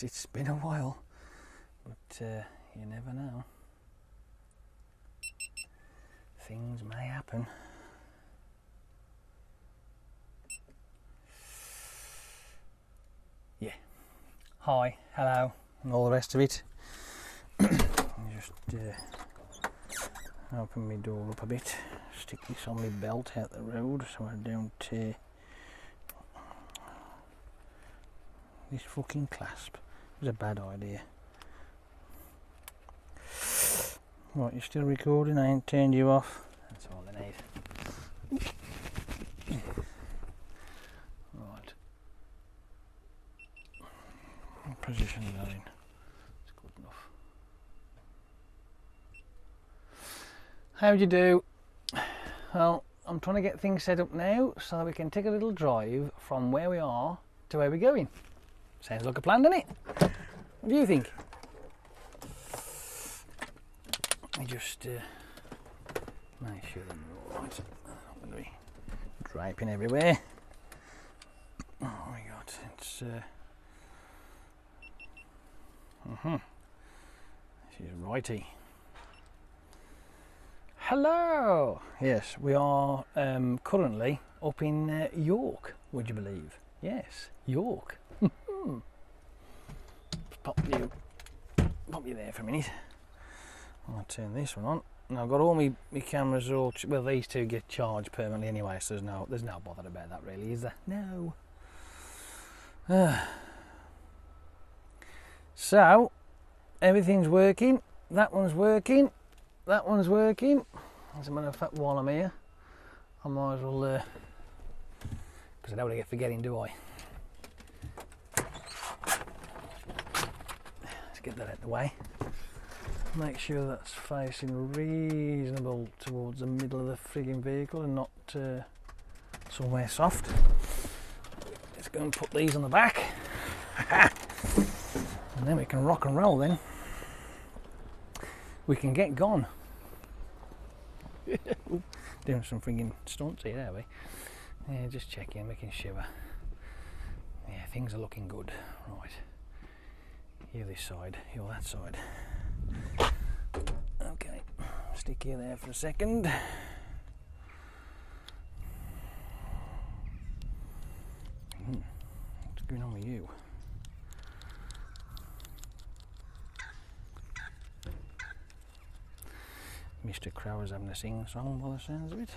it's been a while, but you never know. Things may happen. Yeah. Hi, hello, and all the rest of it. Just open my door up a bit, stick this on my belt out the road so I don't this fucking clasp was a bad idea. Right, you're still recording? I ain't turned you off. That's all I need. Right. What position is that in? It's good enough. How do you do? Well, I'm trying to get things set up now so that we can take a little drive from where we are to where we're going. Sounds like a plan, doesn't it? What do you think? Let me just make sure they're all right. I'm going to be draping everywhere. Oh my god, it's She's righty. Hello! Yes, we are currently up in York, would you believe? Yes, York. Pop you there for a minute. I'll turn this one on. Now I've got all my cameras all, well, these two get charged permanently anyway, so there's no bother about that really, is there? No. So everything's working. That one's working. That one's working. As a matter of fact, while I'm here, I might as well, because I don't want to get forgetting, do I? Let's get that out of the way. Make sure that's facing reasonable towards the middle of the frigging vehicle and not somewhere soft. Let's go and put these on the back. And then we can rock and roll then. We can get gone. Doing some frigging stunts here, are we? Yeah, just checking, making sure. Yeah, things are looking good. Right. You this side, you that side. Okay, stick you there for a second. What's going on with you? Mr. Crow is having a sing song by the sounds of it.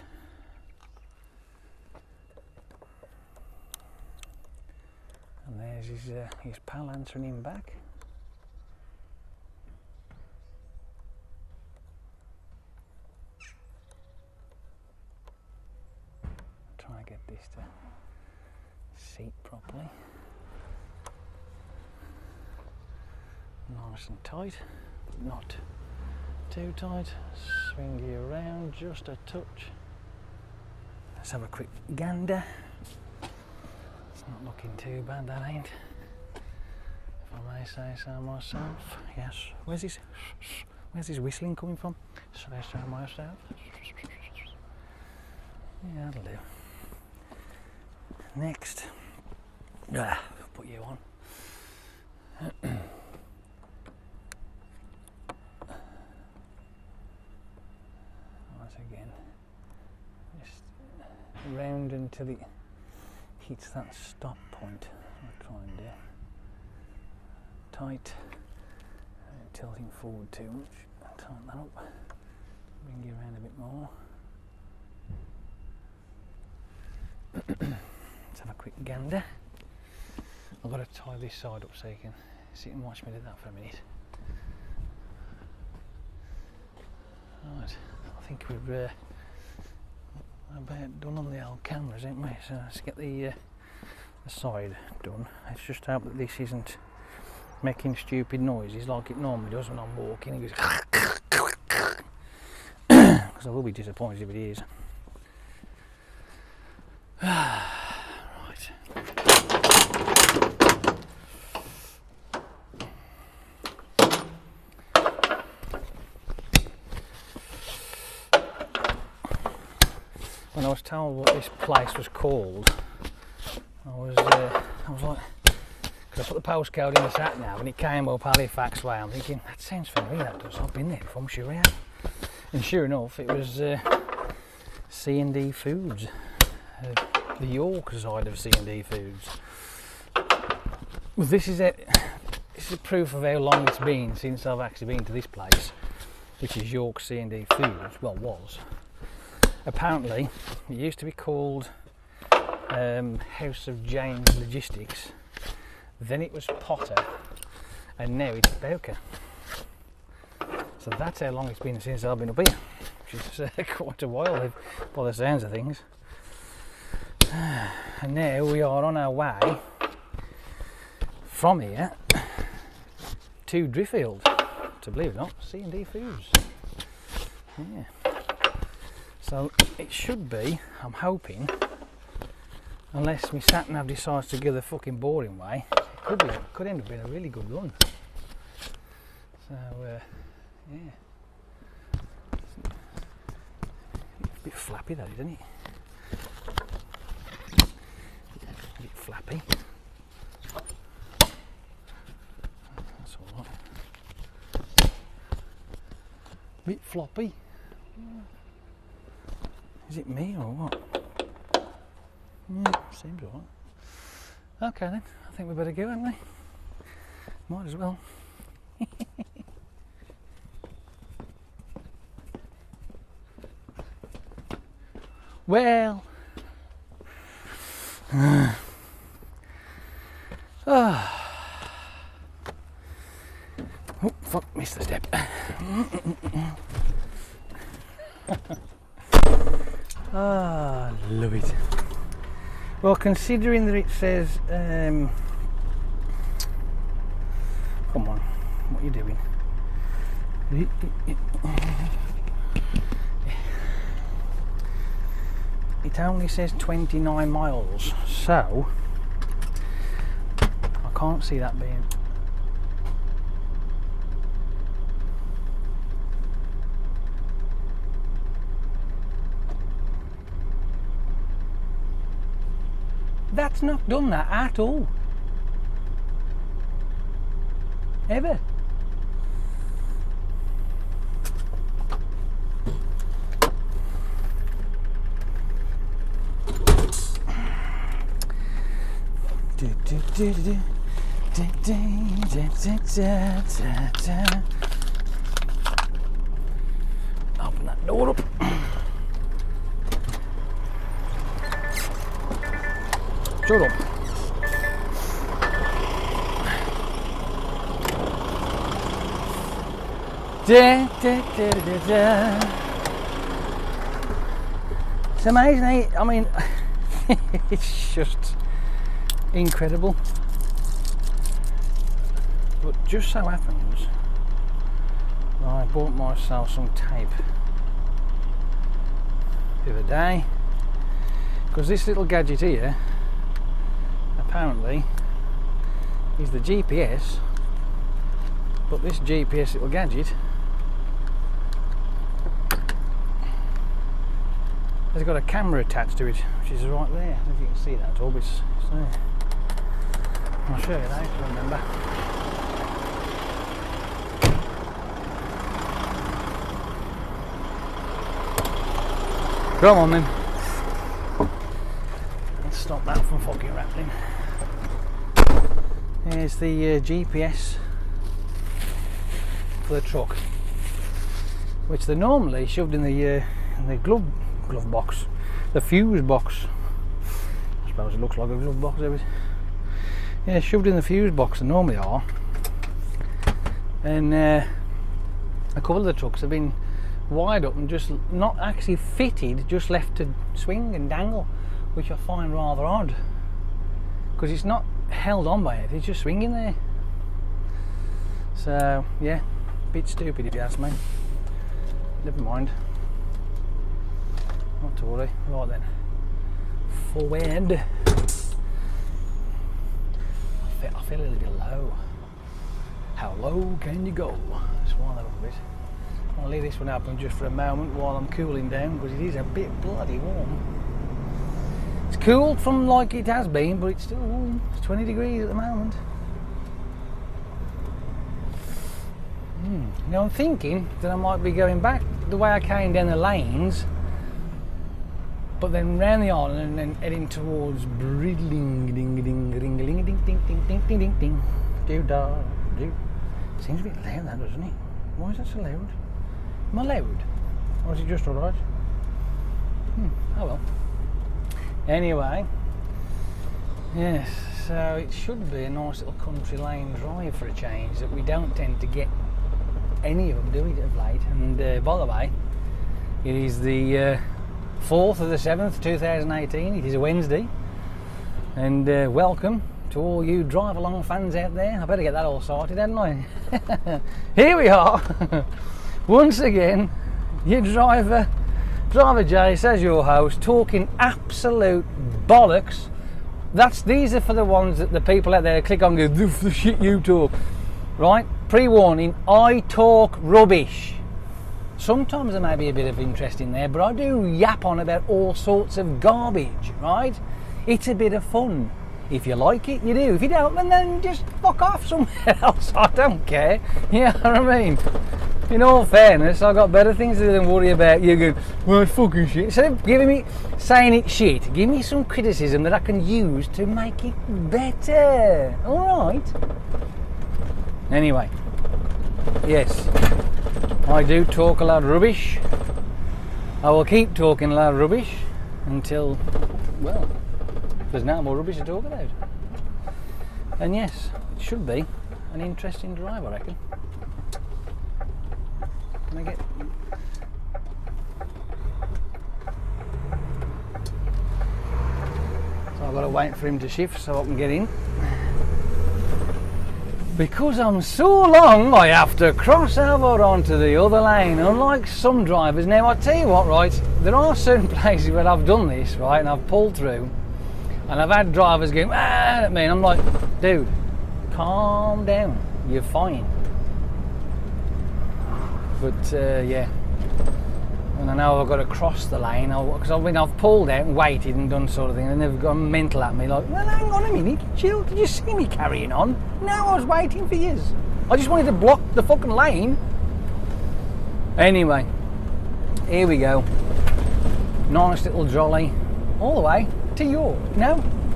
And there's his pal answering him back. Try and get this to seat properly. Nice and tight, but not too tight. Swing you around just a touch. Let's have a quick gander. It's not looking too bad, that ain't. If I may say so myself. Yes. Where's this whistling coming from? Should I say myself? Yeah, that'll do. Next. Put you on. Again, just round until it hits that stop point. I'll try and do tight, tilting forward too much. Tighten that up, bring you around a bit more. Let's have a quick gander. I've got to tie this side up so you can sit and watch me do that for a minute. Right. I think we're about done on the old cameras, ain't we? So let's get the side done. Let's just hope that this isn't making stupid noises like it normally does when I'm walking. It goes because I will be disappointed if it is. Right. When I was told what this place was called, I was like, I put the postcode in the sat nav and it came up Halifax way. I'm thinking, that sounds familiar, that does. I've been there before, I'm sure I have. And sure enough, it was C&D Foods, the York side of C&D Foods. Well, this is a proof of how long it's been since I've actually been to this place, which is York C&D Foods. Well, was. Apparently, it used to be called House of James Logistics. Then it was Potter, and now it's Bowker. So that's how long it's been since I've been up here, which is quite a while by the sounds of things. And now we are on our way from here to Driffield, to believe it or not, C&D Foods. Yeah. So it should be, I'm hoping, unless my sat nav decides to go the fucking boring way, it could end up being a really good run. So yeah, a bit flappy that, isn't it? A bit flappy. That's all right. A bit floppy. Is it me or what? Yeah, seems alright. Okay then, I think we better go, haven't we? Might as well. Well. Oh fuck, missed the step. Ah, love it. Well, considering that it says, come on, what are you doing? It only says 29 miles, so I can't see that being. That's not done that at all. Ever. Open that door up. Shut up. It's amazing, eh? I mean, it's just incredible. But just so happens, I bought myself some tape the other day, because this little gadget here apparently is the GPS, but this GPS little gadget has got a camera attached to it, which is right there. I don't know if you can see that at all, but it's there. I'll show you that if you remember. Come on then. Let's stop that from fucking rattling. Here's the GPS for the truck, which they're normally shoved in the glove box, the fuse box. I suppose it looks like a glove box, does it? Yeah, shoved in the fuse box they normally are. And a couple of the trucks have been wired up and just not actually fitted, just left to swing and dangle, which I find rather odd, because it's not held on by it, it's just swinging there. So yeah, a bit stupid if you ask me. Never mind, not to worry. Right then, forward. I feel a little bit low. How low can you go? Just wind that up a bit. I'll leave this one open just for a moment while I'm cooling down, because it is a bit bloody warm. It's cooled from like it has been, but it's still warm. It's 20 degrees at the moment. Now I'm thinking that I might be going back the way I came down the lanes, but then round the island and then heading towards Bridling, ding ding ding ding ding ding ding ding ding ding ding. Do da do. Seems a bit loud, that, doesn't it? Why is that so loud? Am I loud? Or is it just alright? Oh well. Anyway, yes, so it should be a nice little country lane drive for a change that we don't tend to get any of them, do we, of late? And by the way, it is the 4th of the 7th, 2018. It is a Wednesday. And welcome to all you drive-along fans out there. I better get that all sorted, hadn't I? Here we are, once again, your Driver Jay, says your host, talking absolute bollocks. These are for the ones that the people out there click on and go, the shit you talk. Right? Pre-warning, I talk rubbish. Sometimes there may be a bit of interest in there, but I do yap on about all sorts of garbage, right? It's a bit of fun. If you like it, you do. If you don't, then just fuck off somewhere else. I don't care. You know what I mean? In all fairness, I've got better things to do than worry about you going, well, it's fucking shit. Instead of saying it's shit, give me some criticism that I can use to make it better. Alright? Anyway, yes, I do talk a lot of rubbish. I will keep talking a lot of rubbish until, well, there's no more rubbish to talk about. And yes, it should be an interesting drive, I reckon. Can I get... So I've got to wait for him to shift so I can get in. Because I'm so long, I have to cross over onto the other lane, unlike some drivers. Now, I tell you what, right, there are certain places where I've done this, right, and I've pulled through, and I've had drivers going, at me, and I'm like, dude, calm down, you're fine. But, yeah, and I know I've got to cross the lane, because I've pulled out and waited and done sort of thing, and they've gone mental at me, like, well, hang on a minute, chill, did you see me carrying on? No, I was waiting for you. I just wanted to block the fucking lane. Anyway, here we go. Nice little jolly, all the way to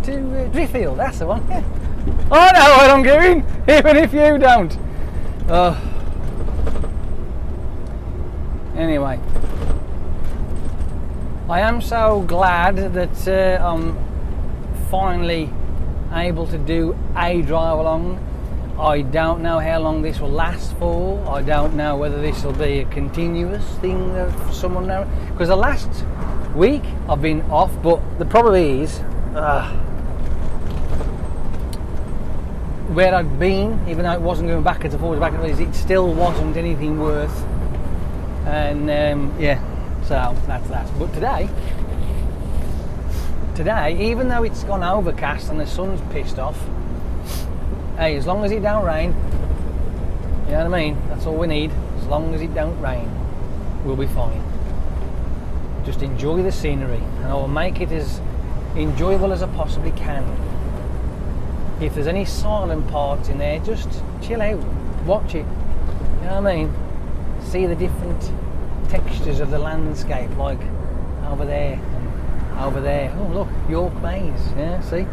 Driffield, that's the one, yeah. I know what I'm doing, even if you don't. Anyway, I am so glad that I'm finally able to do a drive along. I don't know how long this will last for. I don't know whether this will be a continuous thing for someone now. Because the last week I've been off, but the problem is where I'd been, even though it wasn't going backwards and forwards, it still wasn't anything worth. And yeah, so that's that. But today, even though it's gone overcast and the sun's pissed off, hey, as long as it don't rain, you know what I mean? That's all we need. As long as it don't rain, we'll be fine. Just enjoy the scenery, and I will make it as enjoyable as I possibly can. If there's any silent parts in there, just chill out, watch it. You know what I mean? See the different textures of the landscape, like over there and over there. Oh look, York Maze, yeah, see?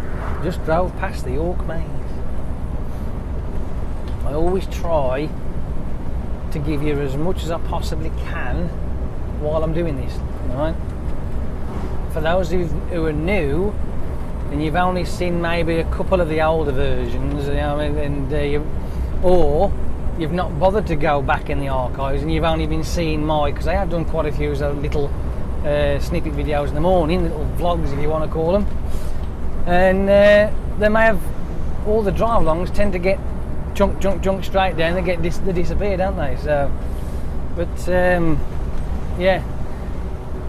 Just drove past the York Maze. I always try to give you as much as I possibly can while I'm doing this, right? For those who are new and you've only seen maybe a couple of the older versions, you know, or you've not bothered to go back in the archives and you've only been seeing because I have done quite a few little snippet videos in the morning, little vlogs if you want to call them, and they may have, all the drive-alongs tend to get junk straight down, they disappear, don't they? So, but yeah,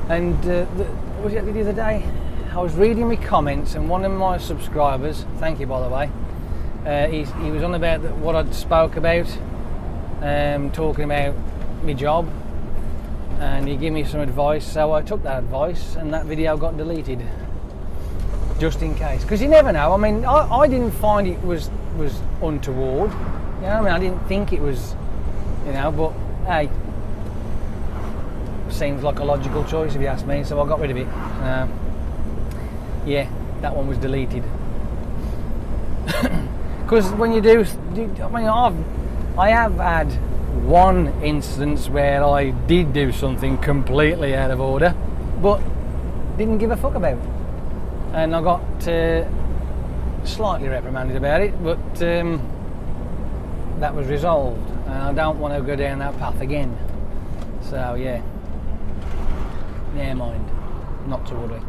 and what was it the other day? I was reading my comments and one of my subscribers, thank you by the way, he was on about what I'd spoke about, talking about my job, and he gave me some advice, so I took that advice and that video got deleted, just in case, because you never know. I mean, I didn't find it was untoward, you know what I mean? I didn't think it was you know, but hey, seems like a logical choice if you ask me, so I got rid of it. Yeah, that one was deleted. Because when you do, I mean, I have had one instance where I did do something completely out of order, but didn't give a fuck about it. And I got slightly reprimanded about it, but that was resolved, and I don't want to go down that path again. So yeah, never mind, not to worry.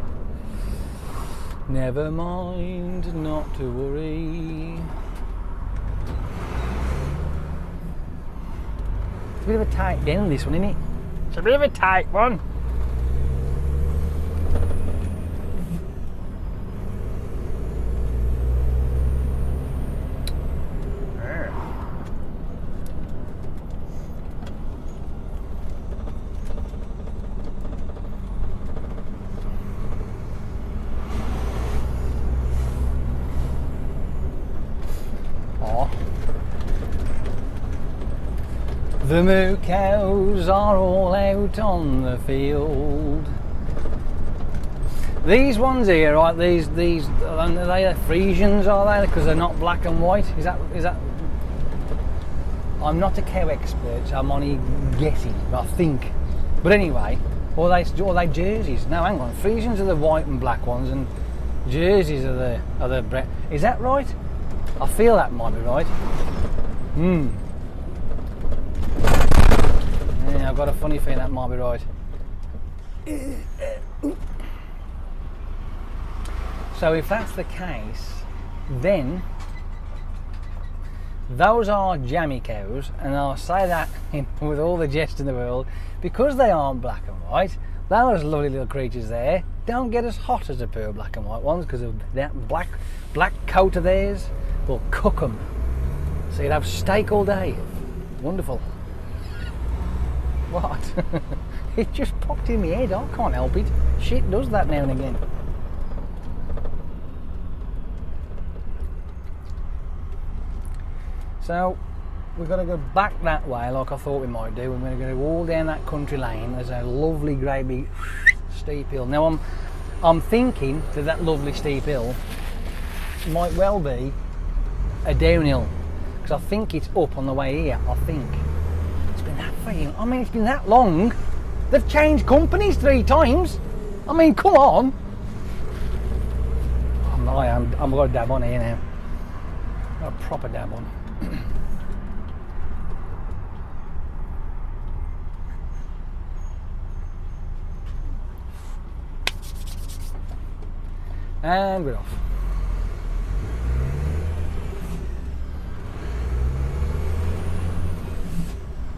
Never mind, not to worry. It's a bit of a tight down, this one, isn't it? It's a bit of a tight one. The moo cows are all out on the field. These ones here, right? These are they Frisians? Are they? Because they're not black and white. Is that? I'm not a cow expert, so I'm only guessing. I think. But anyway, or they jerseys? No, hang on. Frisians are the white and black ones, and jerseys are the Is that right? I feel that might be right. Yeah, I've got a funny feeling that might be right. So if that's the case, then those are jammy cows, and I'll say that with all the jest in the world, because they aren't black and white, those lovely little creatures there don't get as hot as the pure black and white ones because of that black coat of theirs. Will cook them. So you'd have steak all day. Wonderful. What? It just popped in my head. I can't help it. Shit does that now and again. So we've got to go back that way like I thought we might do. We're going to go all down that country lane. There's a lovely great big steep hill. Now I'm thinking that lovely steep hill might well be a downhill, because I think it's up on the way here. I think it's been that freaking, I mean, it's been that long. They've changed companies 3 times. I mean, come on. I'm got a dab on here now. Got a proper dab on. And we're off.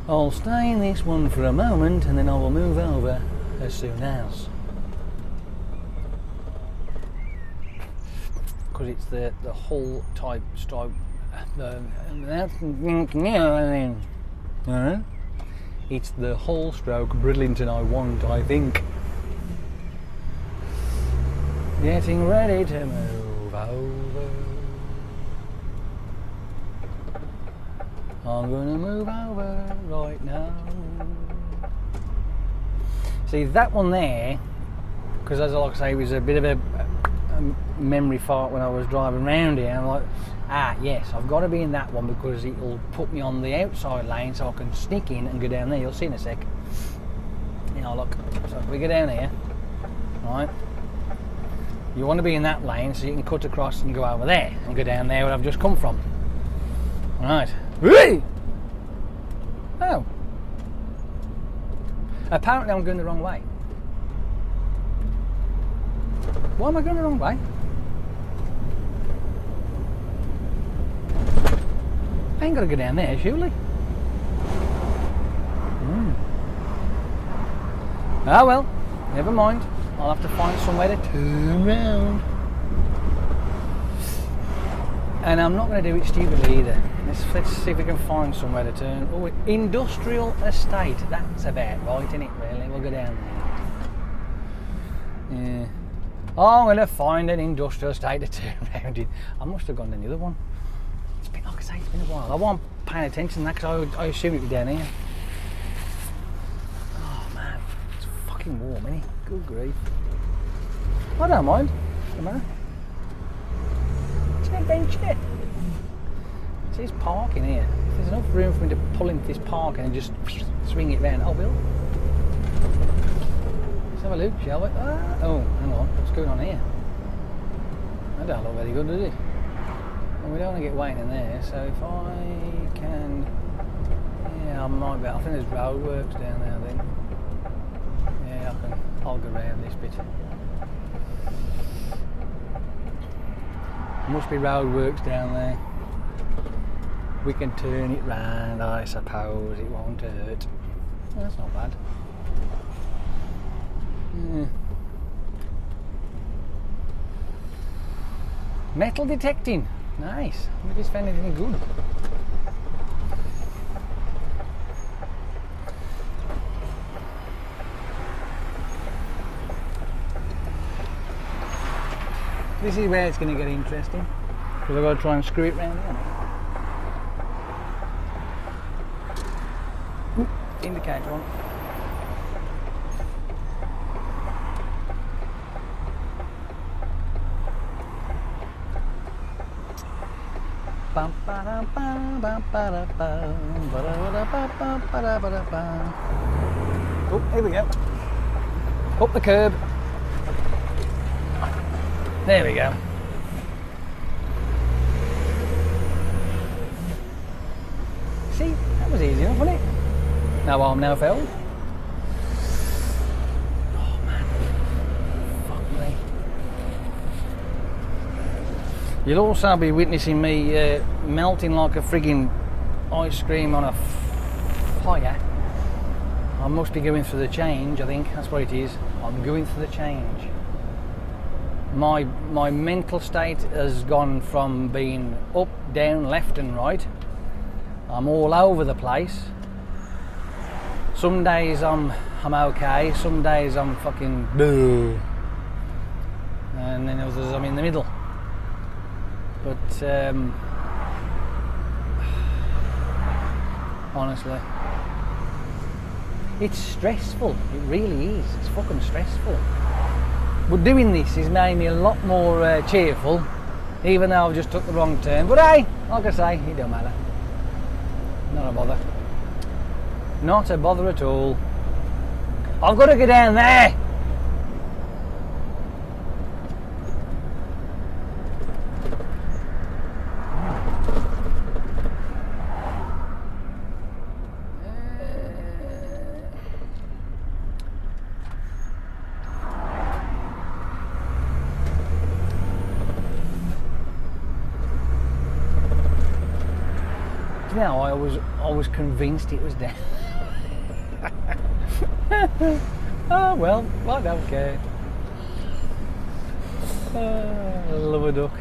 I'll stay in this one for a moment, and then I will move over as soon as. Because it's the hull type stripe. It's the hull stroke Bridlington I want, I think. Getting ready to move over. I'm gonna move over right now. See that one there, because as like I say, it was a bit of a memory fart when I was driving around here. I'm like, yes, I've got to be in that one because it'll put me on the outside lane so I can sneak in and go down there. You'll see in a sec. You know, look. So if we go down here, right? You want to be in that lane so you can cut across and go over there and go down there where I've just come from. Right. Oh. Apparently I'm going the wrong way. Why am I going the wrong way? I ain't got to go down there, surely. Ah well, never mind. I'll have to find somewhere to turn round. And I'm not going to do it stupidly either. Let's see if we can find somewhere to turn. Oh, industrial estate. That's about right, isn't it, really? We'll go down there. Yeah. Oh, I'm going to find an industrial estate to turn around in. I must have gone to the other one. It's been like I say, it's been a while. I wasn't paying attention to that because I assumed it was down here. Oh man, it's fucking warm, isn't it? Good grief. I don't mind. Doesn't matter. It's an adventure. See, it's parking here. If there's enough room for me to pull into this parking and just swing it round, I will. Let's have a look, shall we? Oh, hang on. What's going on here? That don't look very good, does it? Well, we don't want to get Wayne in there, so if I can... Yeah, I might be... I think there's roadworks down there, I think. Yeah, I'll go around this bit. Must be roadworks down there. We can turn it round, I suppose. It won't hurt. Well, that's not bad. Yeah. Metal detecting. Nice. Have you just found anything good? This is where it's going to get interesting, because I've got to try and screw it round here. Indicator on. Oh, here we go. Up the curb. There we go. See, that was easy enough, wasn't it? No arm, no foul. Oh man, fuck me. You'll also be witnessing me melting like a frigging ice cream on a fire. I must be going through the change, I think, that's what it is. I'm going through the change. My mental state has gone from being up, down, left and right. I'm all over the place. Some days I'm okay, some days I'm fucking boo. And then others I'm in the middle. But honestly, it's stressful. It really is. It's fucking stressful. But doing this has made me a lot more cheerful, even though I've just took the wrong turn. But hey, like I say, it don't matter. Not a bother. Not a bother at all. I've got to go down there. Now I was convinced it was down. Oh well, I don't care. I love a duck.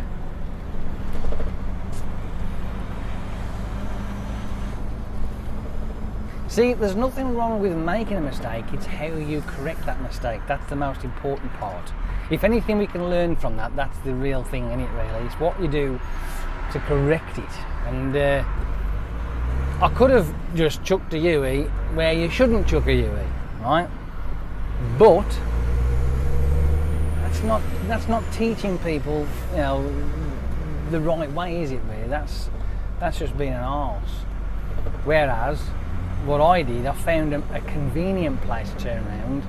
See, there's nothing wrong with making a mistake, it's how you correct that mistake. That's the most important part. If anything we can learn from that, that's the real thing in it really. It's what you do to correct it. And I could have just chucked a UE where you shouldn't chuck a UE, right? But that's not teaching people, you know, the right way, is it really? That's just being an arse. Whereas what I did, I found a convenient place to turn around,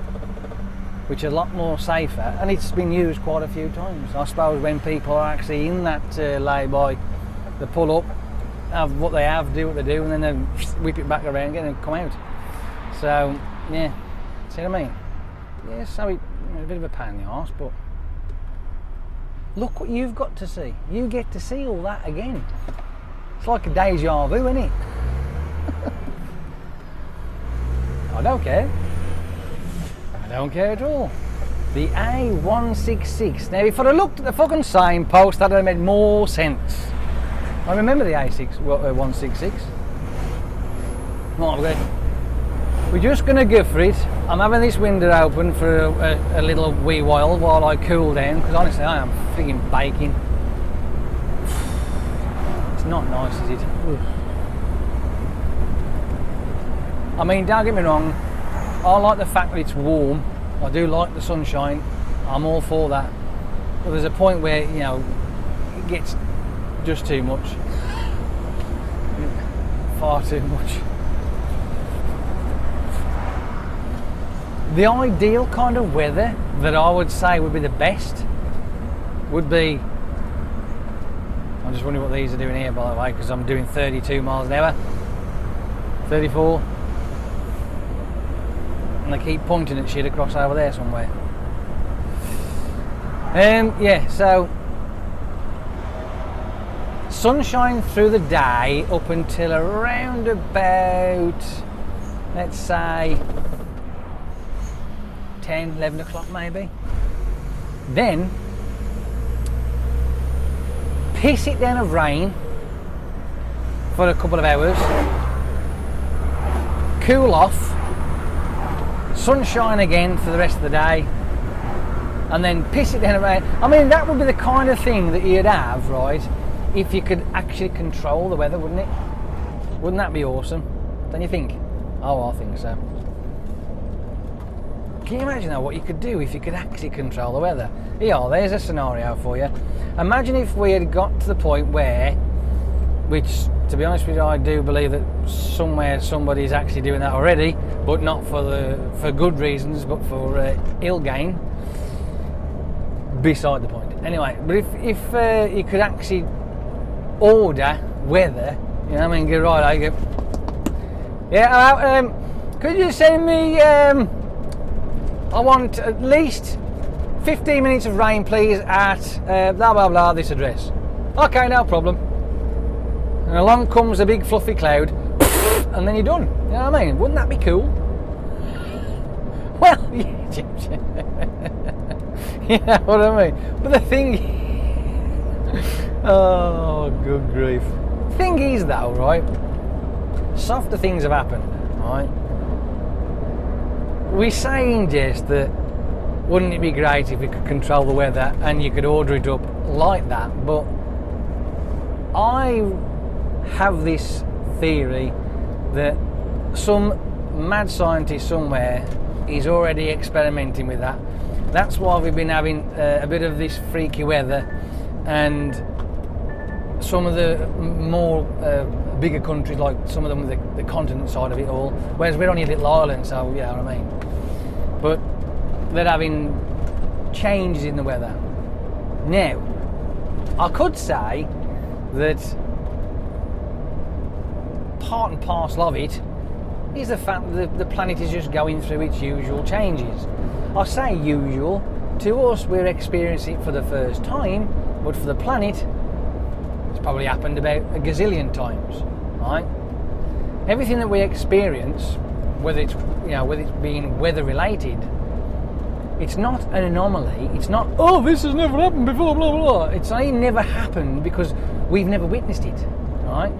which is a lot more safer, and it's been used quite a few times. I suppose when people are actually in that lay-by, they pull up, have what they have, do what they do, and then they whip it back around again and come out. So yeah, see what I mean? Yeah, so it's a bit of a pain in the arse, but look what you've got to see. You get to see all that again. It's like a deja vu, isn't it? I don't care. I don't care at all. The A166. Now, if I'd have looked at the fucking signpost, that would have made more sense. I remember the A166. Right, we're just going to go for it. I'm having this window open for a little wee while I cool down, because honestly I am frigging baking. It's not nice, is it? Ugh. I mean, don't get me wrong, I like the fact that it's warm. I do like the sunshine. I'm all for that. But there's a point where, you know, it gets just too much. Far too much. The ideal kind of weather that I would say would be the best would be, I'm just wondering what these are doing here, by the way, because I'm doing 32 miles an hour, 34, and they keep pointing at shit across over there somewhere. Yeah, so sunshine through the day up until around about, let's say 10, 11 o'clock maybe. Then piss it down of rain for a couple of hours, cool off, sunshine again for the rest of the day, and then piss it down of rain. I mean, that would be the kind of thing that you'd have, right, if you could actually control the weather, wouldn't it? Wouldn't that be awesome? Don't you think? Oh, I think so. Can you imagine now what you could do if you could actually control the weather? Here, there's a scenario for you. Imagine if we had got to the point where, which to be honest with you, I do believe that somewhere somebody's actually doing that already, but not for good reasons, but for ill gain. Beside the point. Anyway, but if you could actually order weather, you know what I mean, go right, I go, yeah, could you send me, I want at least 15 minutes of rain, please, at blah blah blah, this address. Okay, no problem. And along comes a big fluffy cloud, and then you're done. You know what I mean? Wouldn't that be cool? Well, you know what I mean? But the thing, oh, good grief. The thing is, though, right? Softer things have happened, right? We say in jest that wouldn't it be great if you could control the weather and you could order it up like that, but I have this theory that some mad scientist somewhere is already experimenting with that. That's why we've been having a bit of this freaky weather, and some of the more bigger countries, like some of them with the continent side of it all, whereas we're only a little island, so you know what I mean. But they're having changes in the weather. Now, I could say that part and parcel of it is the fact that the planet is just going through its usual changes. I say usual, to us we're experiencing it for the first time, but for the planet it's probably happened about a gazillion times, right? Everything that we experience, whether it's being weather related, it's not an anomaly. It's not, oh, this has never happened before, blah blah. It's not even never happened because we've never witnessed it, right?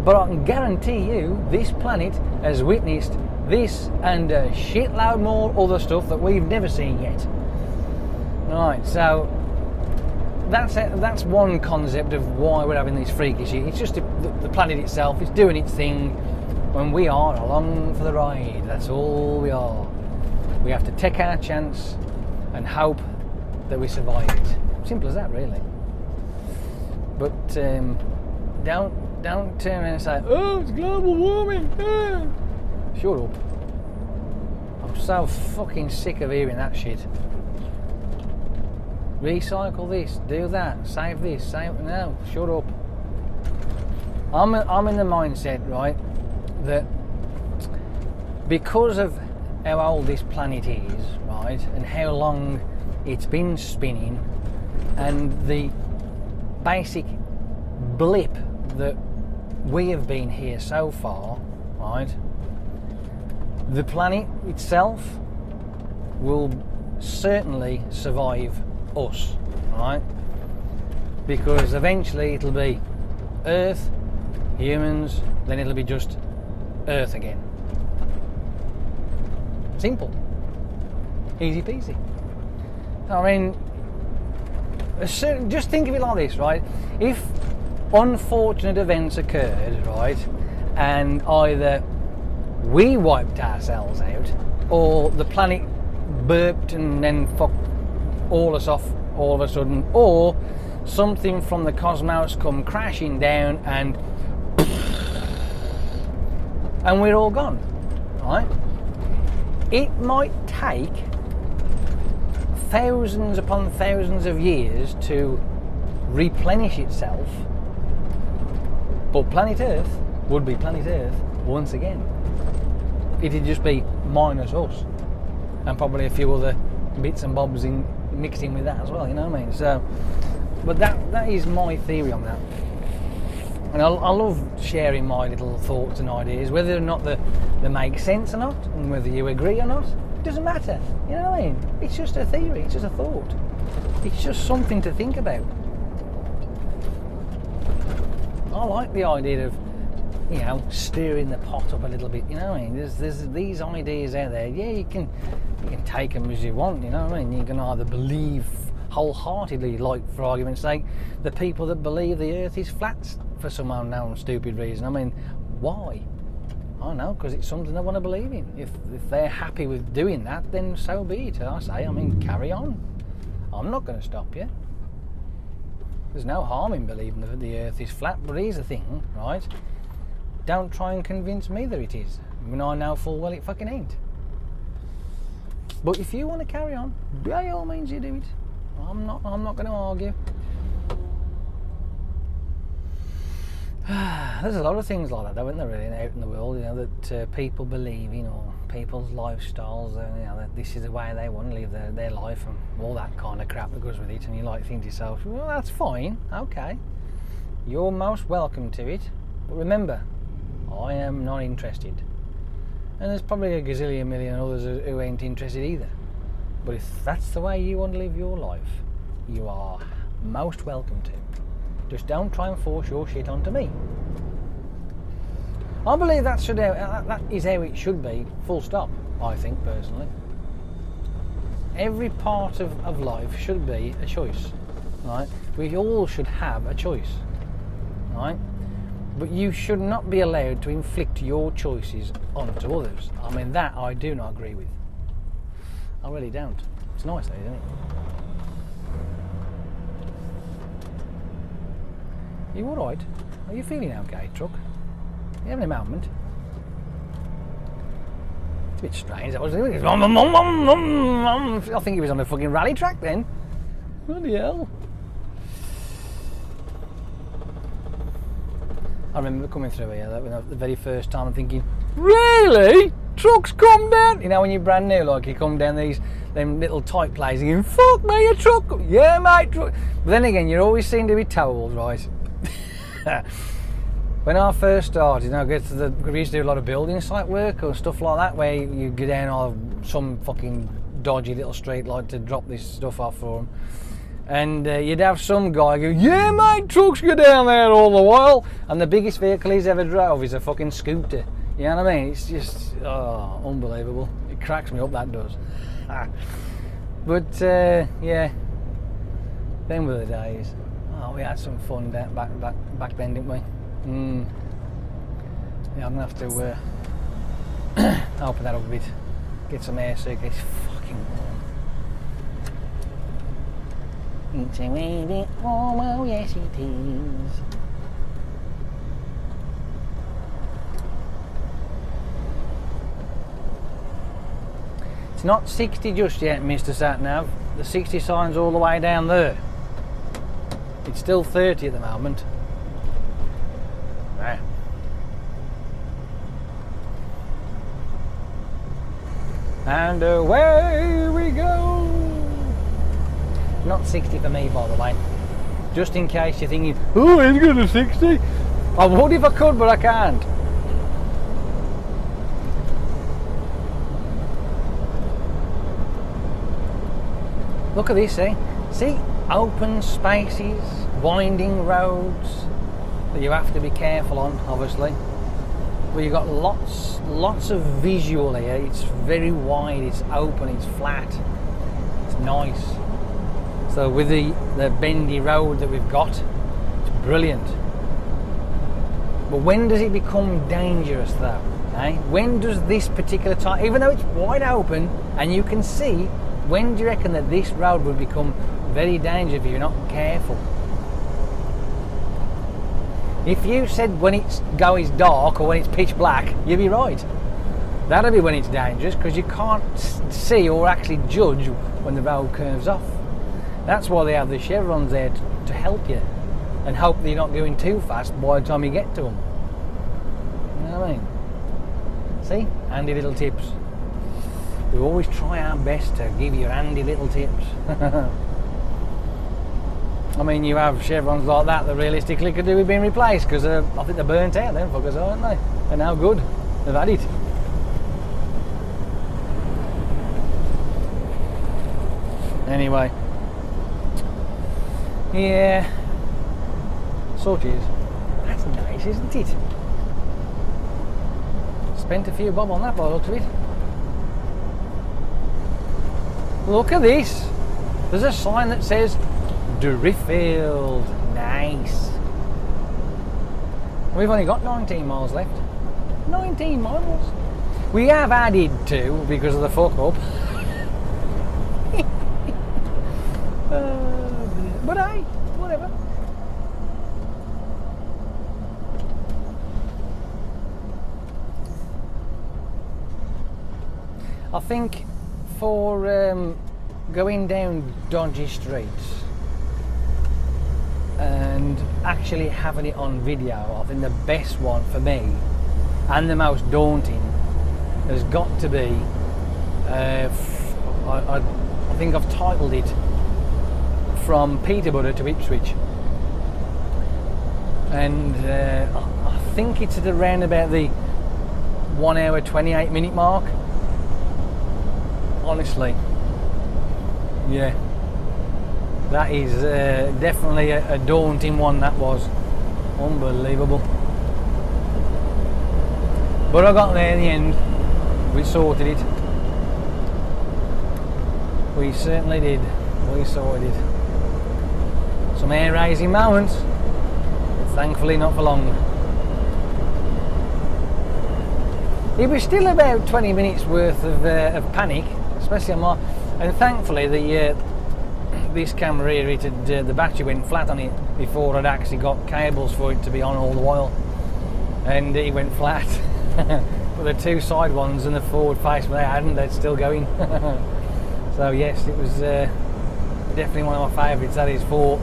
But I can guarantee you, this planet has witnessed this and a shitload more other stuff that we've never seen yet. Right, so that's one concept of why we're having these freaky shit. It's just the planet itself. It's doing its thing, when we are along for the ride. That's all we are. We have to take our chance and hope that we survive it. Simple as that, really. But don't turn around and say, oh, it's global warming. Ah. Shut up. I'm so fucking sick of hearing that shit. Recycle this, do that, save this, save... No, shut up. I'm in the mindset, right, that because of how old this planet is, right, and how long it's been spinning, and the basic blip that we have been here so far, right, the planet itself will certainly survive us, right? Because eventually it'll be Earth, humans, then it'll be just Earth again. Simple. Easy peasy. I mean, just think of it like this, right? If unfortunate events occurred, right, and either we wiped ourselves out, or the planet burped and then fucked all us off all of a sudden, or something from the cosmos come crashing down and we're all gone, right? It might take thousands upon thousands of years to replenish itself, but planet Earth would be planet Earth once again. It'd just be minus us, and probably a few other bits and bobs mixed in with that as well, you know what I mean? So, but that is my theory on that. And I love sharing my little thoughts and ideas, whether or not they make sense or not, and whether you agree or not, it doesn't matter, you know what I mean? It's just a theory, it's just a thought. It's just something to think about. I like the idea of, you know, stirring the pot up a little bit, you know what I mean? There's these ideas out there, yeah, you can take them as you want, you know what I mean? You can either believe wholeheartedly, like for argument's sake, the people that believe the earth is flat for some unknown stupid reason. I mean, why? I don't know, because it's something they want to believe in. If they're happy with doing that, then so be it. I say, I mean, carry on. I'm not going to stop you. There's no harm in believing that the earth is flat, but here's the thing, right? Don't try and convince me that it is, when I know full well it fucking ain't. But if you want to carry on, by all means you do it. I'm not going to argue. There's a lot of things like that, though, isn't there, really, out in the world, you know, that people believe in, or people's lifestyles, and you know, that this is the way they want to live their life, and all that kind of crap that goes with it. And you like think to yourself, well, that's fine, okay, you're most welcome to it, but remember, I am not interested. And there's probably a gazillion million others who ain't interested either. But if that's the way you want to live your life, you are most welcome to. Just don't try and force your shit onto me. I believe that is how it should be, full stop, I think, personally. Every part of life should be a choice, right? We all should have a choice, right? But you should not be allowed to inflict your choices onto others. I mean, that I do not agree with. I really don't. It's nice though, isn't it? You alright? Are you feeling okay, truck? You having a moment? It's a bit strange. I think he was on a fucking rally track then. Bloody hell. I remember coming through here the very first time and thinking, really? Trucks come down? You know, when you're brand new, like you come down them little tight places and you fuck me, a truck? Yeah, mate, truck. But then again, you always seem to be told, right? When I first started, you know, we used to do a lot of building site work or stuff like that, where you go down on some fucking dodgy little street like to drop this stuff off for them. And you'd have some guy go, yeah mate, trucks go down there all the while, and the biggest vehicle he's ever drove is a fucking scooter. You know what I mean? It's just, oh, unbelievable. It cracks me up, that does. But yeah, them were the days. Oh, we had some fun back then, didn't we? Yeah, I'm gonna have to open that up a bit, get some air so it gets fucking warm. It's a wee bit warm, oh yes it is. It's not 60 just yet, Mr. Satnav. The 60 sign's all the way down there. It's still 30 at the moment. Right. And away we go. Not 60 for me, by the way. Just in case you're thinking, oh, he's going to 60. I would if I could, but I can't. Look at this, eh? See? Open spaces, winding roads that you have to be careful on, obviously. But you've got lots of visual here. It's very wide, it's open, it's flat, it's nice. So with the bendy road that we've got, it's brilliant. But when does it become dangerous though? Eh? When does this particular time, even though it's wide open and you can see, when do you reckon that this road would become very dangerous if you're not careful? If you said when it goes dark or when it's pitch black, you'd be right. That'll be when it's dangerous, because you can't see or actually judge when the road curves off. That's why they have the chevrons there to help you and hope that you're not going too fast by the time you get to them. You know what I mean? See? Handy little tips. We always try our best to give you handy little tips. I mean, you have chevrons like that realistically could do with being replaced, because I think they're burnt out, them fuckers, aren't they? They're now good. They've had it. Anyway. Yeah. Sort is. That's nice, isn't it? Spent a few bob on that by the looks of it. Look at this. There's a sign that says Driffield. Nice. We've only got 19 miles left. 19 miles. We have added 2 because of the fuck up. But hey, whatever. I think for going down dodgy streets and actually having it on video, I think the best one for me and the most daunting has got to be I think I've titled it From Peterborough to Ipswich, and I think it's at around about the 1 hour 28 minute mark. Honestly, yeah, that is definitely a daunting one. That was unbelievable, but I got there in the end. We sorted it. We certainly did. We sorted it. Some hair-raising moments, but thankfully not for long. It was still about 20 minutes worth of panic, especially on my, and thankfully this camera here, the battery went flat on it before I'd actually got cables for it to be on all the while, and it went flat. But the 2 side ones and the forward face, they hadn't, they're still going. So yes, it was definitely one of my favourites. That is for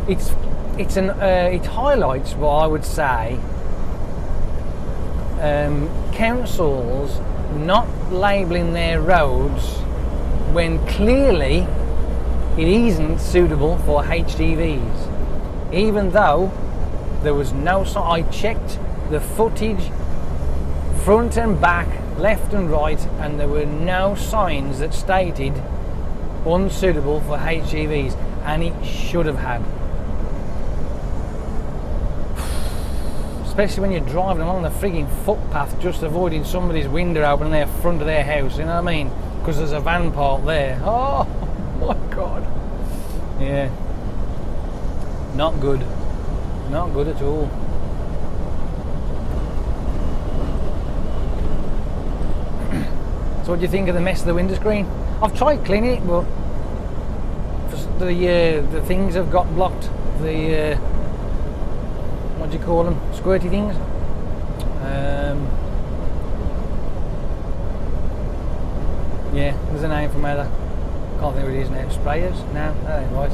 it highlights what I would say councils not labelling their roads when clearly it isn't suitable for HGVs, even though there was no sign. I checked the footage front and back, left and right, and there were no signs that stated unsuitable for HGVs, and it should have had. Especially when you're driving along the frigging footpath, just avoiding somebody's window opening their front of their house, you know what I mean? Because there's a van parked there. Oh my god. Yeah. Not good. Not good at all. So what do you think of the mess of the window screen? I've tried cleaning it, but the things have got blocked. The what do you call them? Squirty things. Yeah, there's a name for them either. Can't think what it is now. Sprayers? No, that ain't right.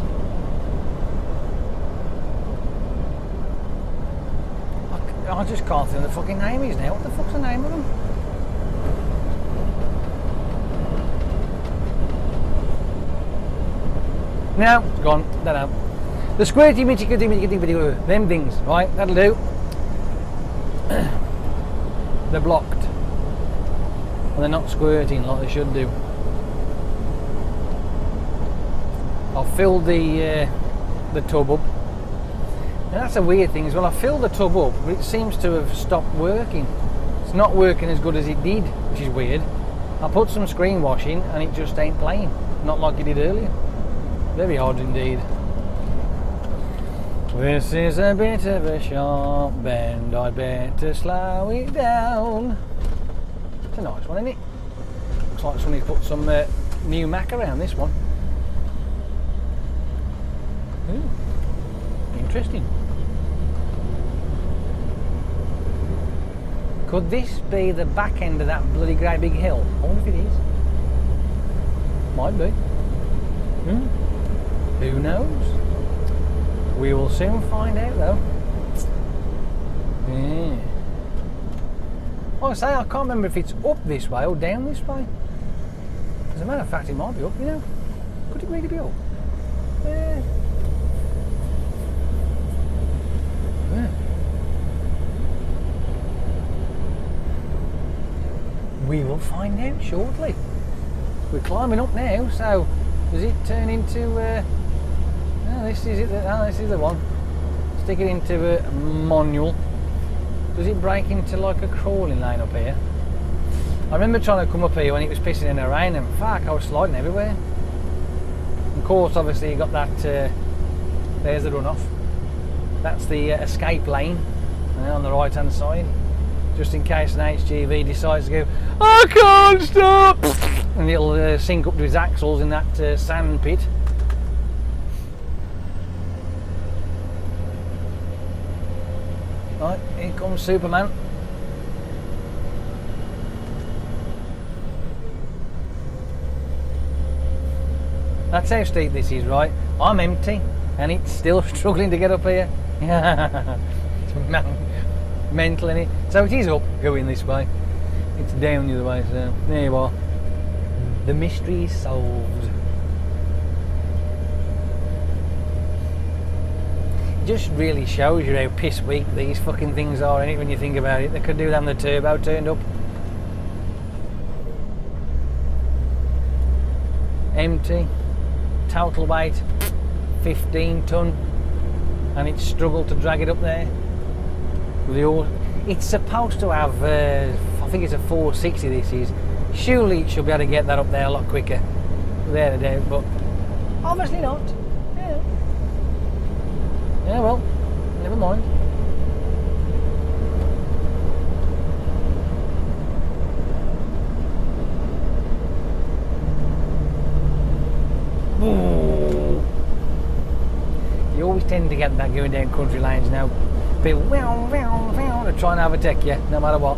I just can't think of the fucking name is now. What the fuck's the name of them? No, it's gone. Don't know. The squirty mitty them things, right? That'll do. They're blocked. And they're not squirting like they should do. I'll fill the tub up. And that's a weird thing as well. I filled the tub up, but it seems to have stopped working. It's not working as good as it did, which is weird. I put some screen washing and it just ain't playing. Not like it did earlier. Very odd indeed. This is a bit of a sharp bend, I'd better slow it down. It's a nice one, isn't it? Looks like somebody's put some new Mac around this one. Ooh, interesting. Could this be the back end of that bloody great big hill? I wonder if it is. Might be. Who knows? We will soon find out though. Yeah. Like I say, I can't remember if it's up this way or down this way. As a matter of fact, it might be up, you know. Could it really be up? Yeah. Yeah. We will find out shortly. We're climbing up now, so does it turn into oh, this is it. Oh, this is the one. Stick it into a manual. Does it break into like a crawling lane up here? I remember trying to come up here when it was pissing in the rain, and fuck, I was sliding everywhere. Of course, obviously you got that. There's the runoff. That's the escape lane on the right hand side, just in case an HGV decides to go, I can't stop, and it'll sink up to his axles in that sand pit. Right, here comes Superman. That's how steep this is, right? I'm empty and it's still struggling to get up here. It's mental, innit? So it is up going this way. It's down the other way, so there you are. The mystery is solved. It just really shows you how piss weak these fucking things are, innit, when you think about it. They could do that when the turbo turned up. Empty. Total weight 15 ton, and it struggled to drag it up there. It's supposed to have I think it's a 460 this is. Surely it should be able to get that up there a lot quicker, without a doubt, but obviously not. Yeah, well, never mind. Ooh. You always tend to get that going down country lanes now. People they're trying to overtake you no matter what.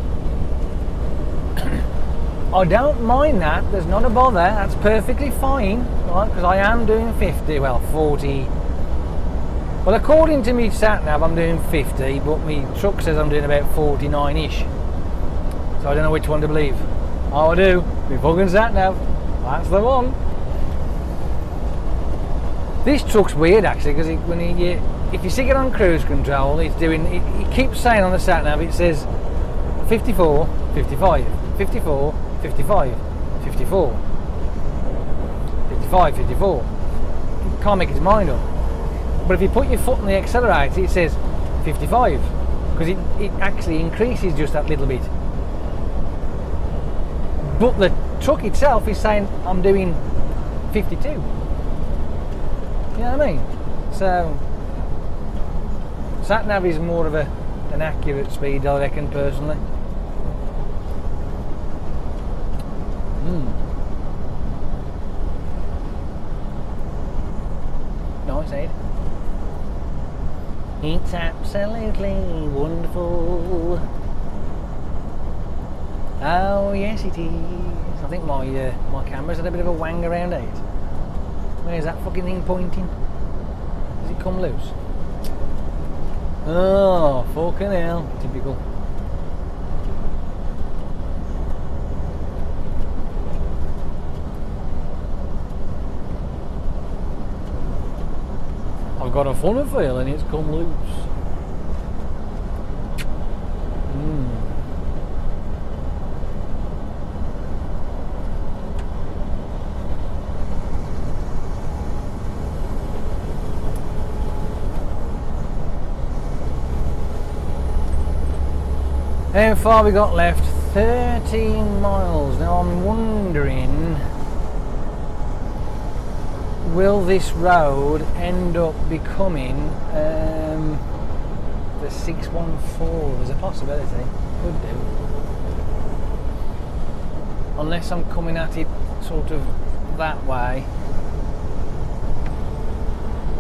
I don't mind that, there's not a bother, that's perfectly fine, right? Because I am doing 50, well 40. Well, according to me sat nav I'm doing 50, but my truck says I'm doing about 49ish. So I don't know which one to believe. Oh, I do, my fucking sat nav, that's the one. This truck's weird actually, because if you stick it on cruise control, it's doing. It keeps saying on the sat nav, it says 54, 55, 54, 55, 54, 55, 54. It can't make its mind up. But if you put your foot on the accelerator, it says 55, because it actually increases just that little bit. But the truck itself is saying I'm doing 52. You know what I mean? So sat nav is more of an accurate speed, I reckon, personally. Nice, Ed. It's absolutely wonderful. Oh yes, it is. I think my camera's had a bit of a wang around it. Where's that fucking thing pointing? Has it come loose? Oh, fucking hell. Typical. I've got a funny feeling it's come loose. How far we got left? 13 miles. Now I'm wondering will this road end up becoming the 614? There's a possibility. Could do. Unless I'm coming at it sort of that way.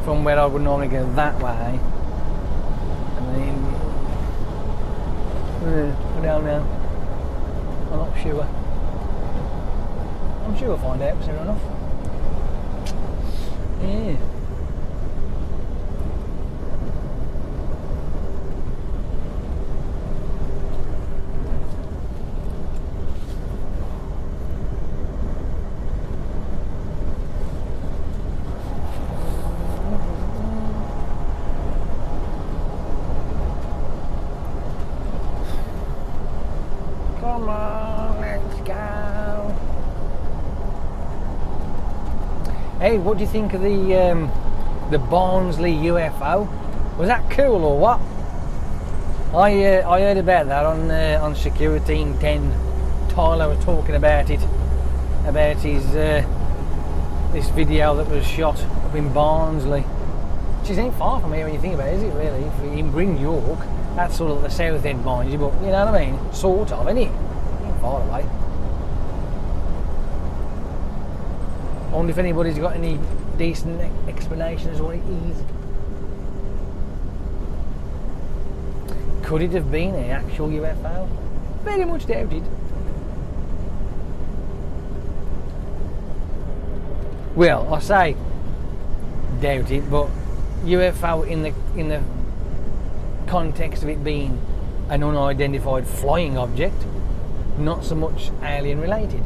From where I would normally go that way. And then... I don't know. I'm not sure. I'm sure we'll find out soon enough. Yeah. Come on, let's go. Hey, what do you think of the Barnsley UFO? Was that cool or what? I heard about that on Security in 10. Tyler was talking about it, about his this video that was shot up in Barnsley, which ain't far from here when you think about it, is it really? If you bring York, that's sort of the south end, mind you, but you know what I mean? Sort of, isn't it? Ain't far away. I wonder if anybody's got any decent explanation as to what it is. Could it have been an actual UFO? Very much doubted. Well, I say doubted, but UFO in the context of it being an unidentified flying object, not so much alien related.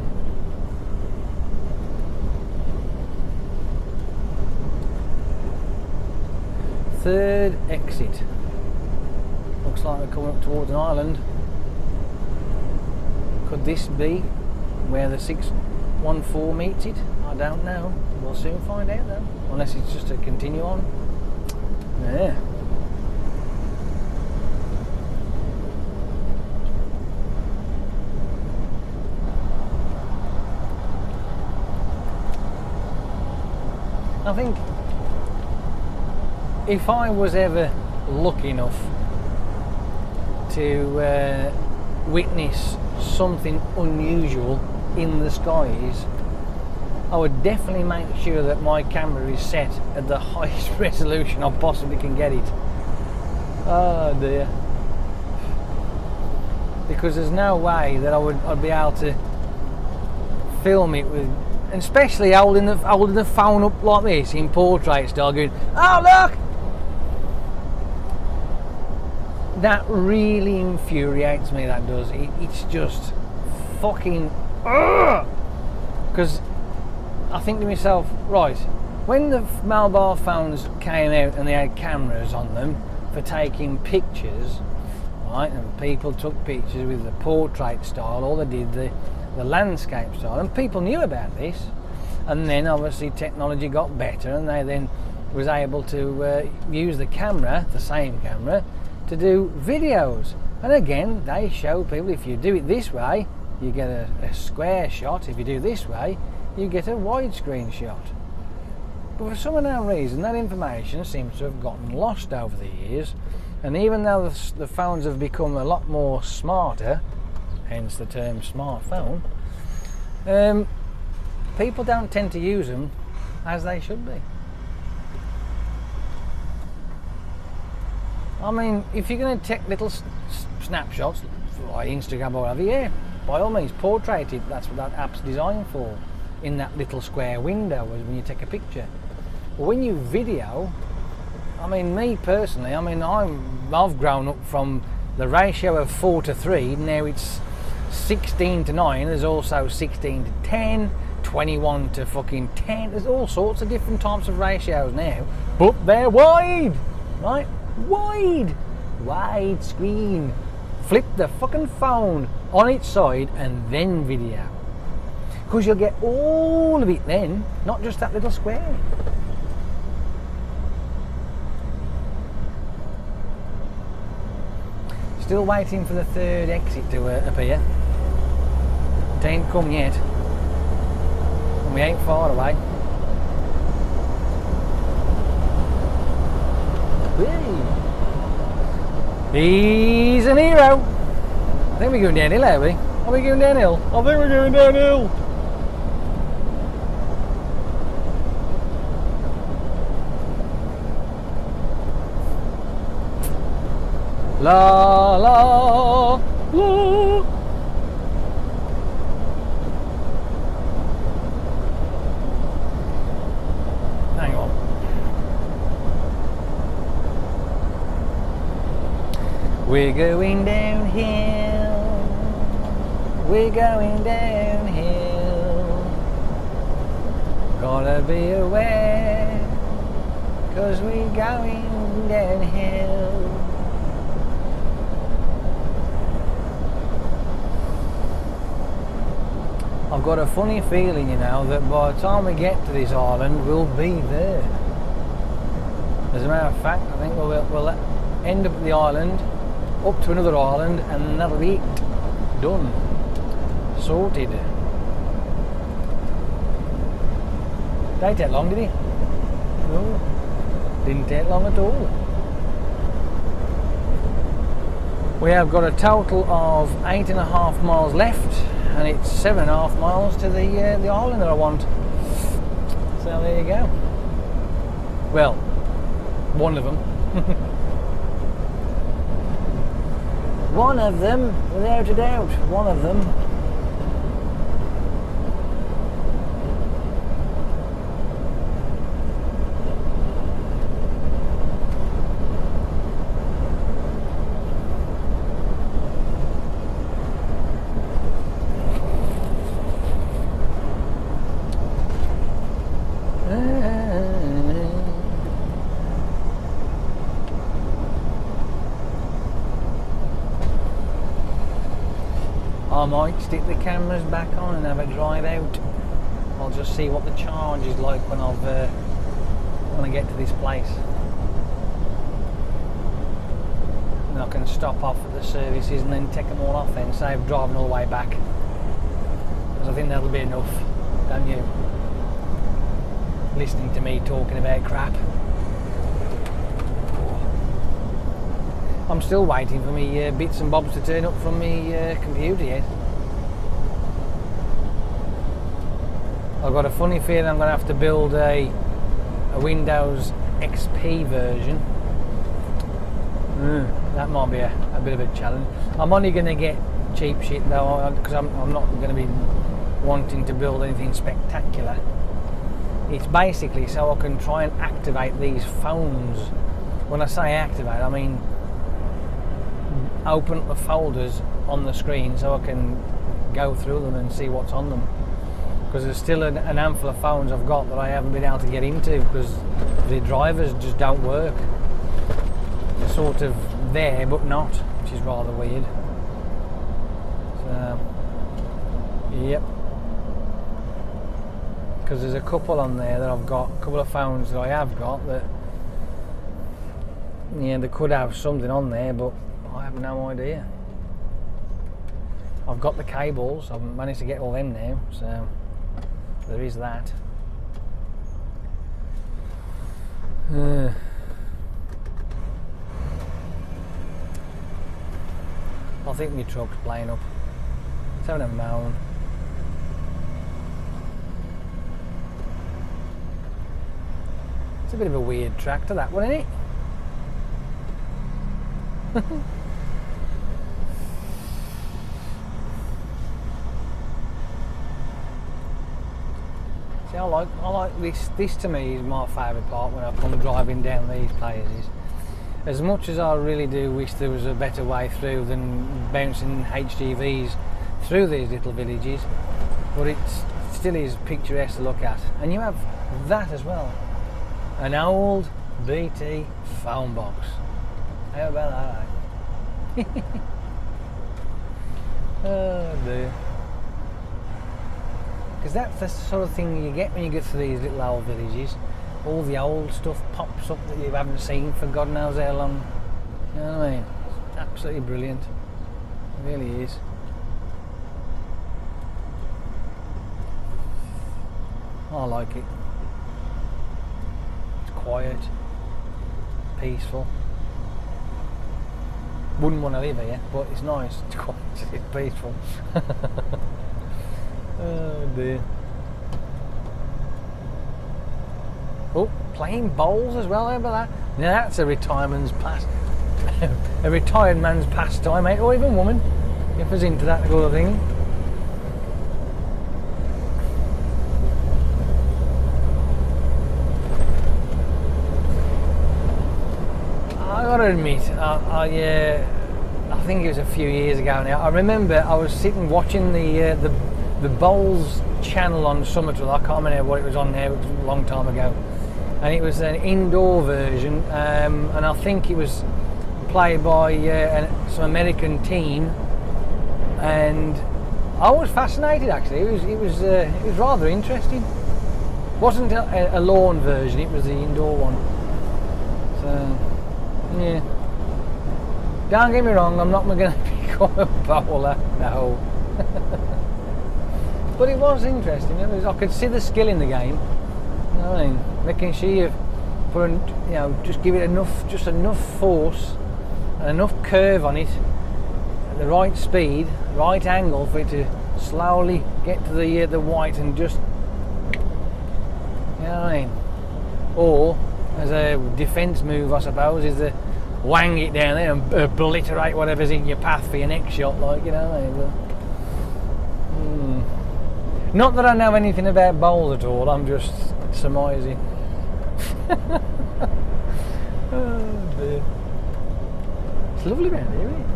Third exit. Looks like we're coming up towards an island. Could this be where the 614 meets it? I don't know. We'll soon find out though. Unless it's just a continue on. Yeah. I think if I was ever lucky enough to witness something unusual in the skies, I would definitely make sure that my camera is set at the highest resolution I possibly can get it. Oh dear. Because there's no way that I'd be able to film it with, and especially holding the phone up like this in portrait style, going, oh look! That really infuriates me, that does. It's just fucking... Because I think to myself, right, when the mobile phones came out and they had cameras on them for taking pictures, right, and people took pictures with the portrait style, or they did the landscape style, and people knew about this, and then obviously technology got better and they then was able to use the camera, the same camera, to do videos. And again, they show people, if you do it this way you get a square shot, if you do this way you get a widescreen shot. But for some unknown reason that information seems to have gotten lost over the years, and even though the phones have become a lot more smarter, hence the term smartphone, people don't tend to use them as they should be. I mean, if you're going to take little snapshots, like Instagram or whatever, yeah, by all means, portrait it. That's what that app's designed for, in that little square window when you take a picture. But when you video, I mean, me personally, I mean, I've grown up from the ratio of 4:3, now it's 16:9, there's also 16:10, 21 to fucking 10, there's all sorts of different types of ratios now, but they're wide, right? Wide screen. Flip the fucking phone on its side and then video, because you'll get all of it then, not just that little square. Still waiting for the third exit to appear. It ain't come yet, and we ain't far away. He's an hero. I think we're going downhill, are we? Are we going downhill? I think we're going downhill. La la la. Hang on. We're going downhill. We're going downhill. Gotta be aware, 'cause we're going downhill. I've got a funny feeling, you know, that by the time we get to this island, we'll be there. As a matter of fact, I think we'll end up at the island, up to another island, and that'll be it. Done. Sorted. Didn't take long, did he? No. Didn't take long at all. We have got a total of 8.5 miles left, and it's 7.5 miles to the island that I want. So there you go. Well, one of them. One of them, without a doubt, one of them. I might stick the cameras back on and have a drive out. I'll just see what the charge is like when I get to this place. And I can stop off at the services and then take them all off then, save driving all the way back. Because I think that'll be enough, don't you? Listening to me talking about crap. I'm still waiting for me bits and bobs to turn up from my computer yet. I've got a funny feeling I'm going to have to build a Windows XP version. That might be a bit of a challenge. I'm only going to get cheap shit though, because I'm not going to be wanting to build anything spectacular. It's basically so I can try and activate these phones. When I say activate, I mean open up the folders on the screen so I can go through them and see what's on them, because there's still an handful of phones I've got that I haven't been able to get into because the drivers just don't work. They're sort of there but not, which is rather weird. So yep, because there's a couple on there that I've got, a couple of phones that I have got that, yeah, they could have something on there, but I have no idea. I've got the cables, I've managed to get all them now, so there is that. I think my truck's playing up. It's having a moan. It's a bit of a weird tractor, that one, isn't it? See, I like this. This to me is my favourite part when I come driving down these places. As much as I really do wish there was a better way through than bouncing HGVs through these little villages, but it still is picturesque to look at. And you have that as well, an old BT phone box. How about that? Oh dear. Because that's the sort of thing you get when you get to these little old villages. All the old stuff pops up that you haven't seen for God knows how long. You know what I mean? It's absolutely brilliant. It really is. I like it. It's quiet, peaceful. Wouldn't want to live here, but it's nice. It's quite it's peaceful. Oh dear. Oh, playing bowls as well. How about that? Now that's a retirement's a retired man's pastime, mate, or even woman, if it's into that sort of thing. I gotta admit, I think it was a few years ago now. I remember I was sitting watching the bowls channel on Summertville. I can't remember what it was on now. It was a long time ago, and it was an indoor version, and I think it was played by some American team, and I was fascinated actually. It was rather interesting. It wasn't a lawn version, it was the indoor one. So yeah, don't get me wrong, I'm not going to become a bowler, no. But it was interesting. I could see the skill in the game. You know what I mean? Making sure you put, just give it enough force and enough curve on it, at the right speed, right angle for it to slowly get to the white and just, you know what I mean? Or as a defence move, I suppose, is to wang it down there and obliterate whatever's in your path for your next shot, like, you know what I mean? But, not that I know anything about bowls at all, I'm just surmising. Oh dear. It's lovely around here, isn't it?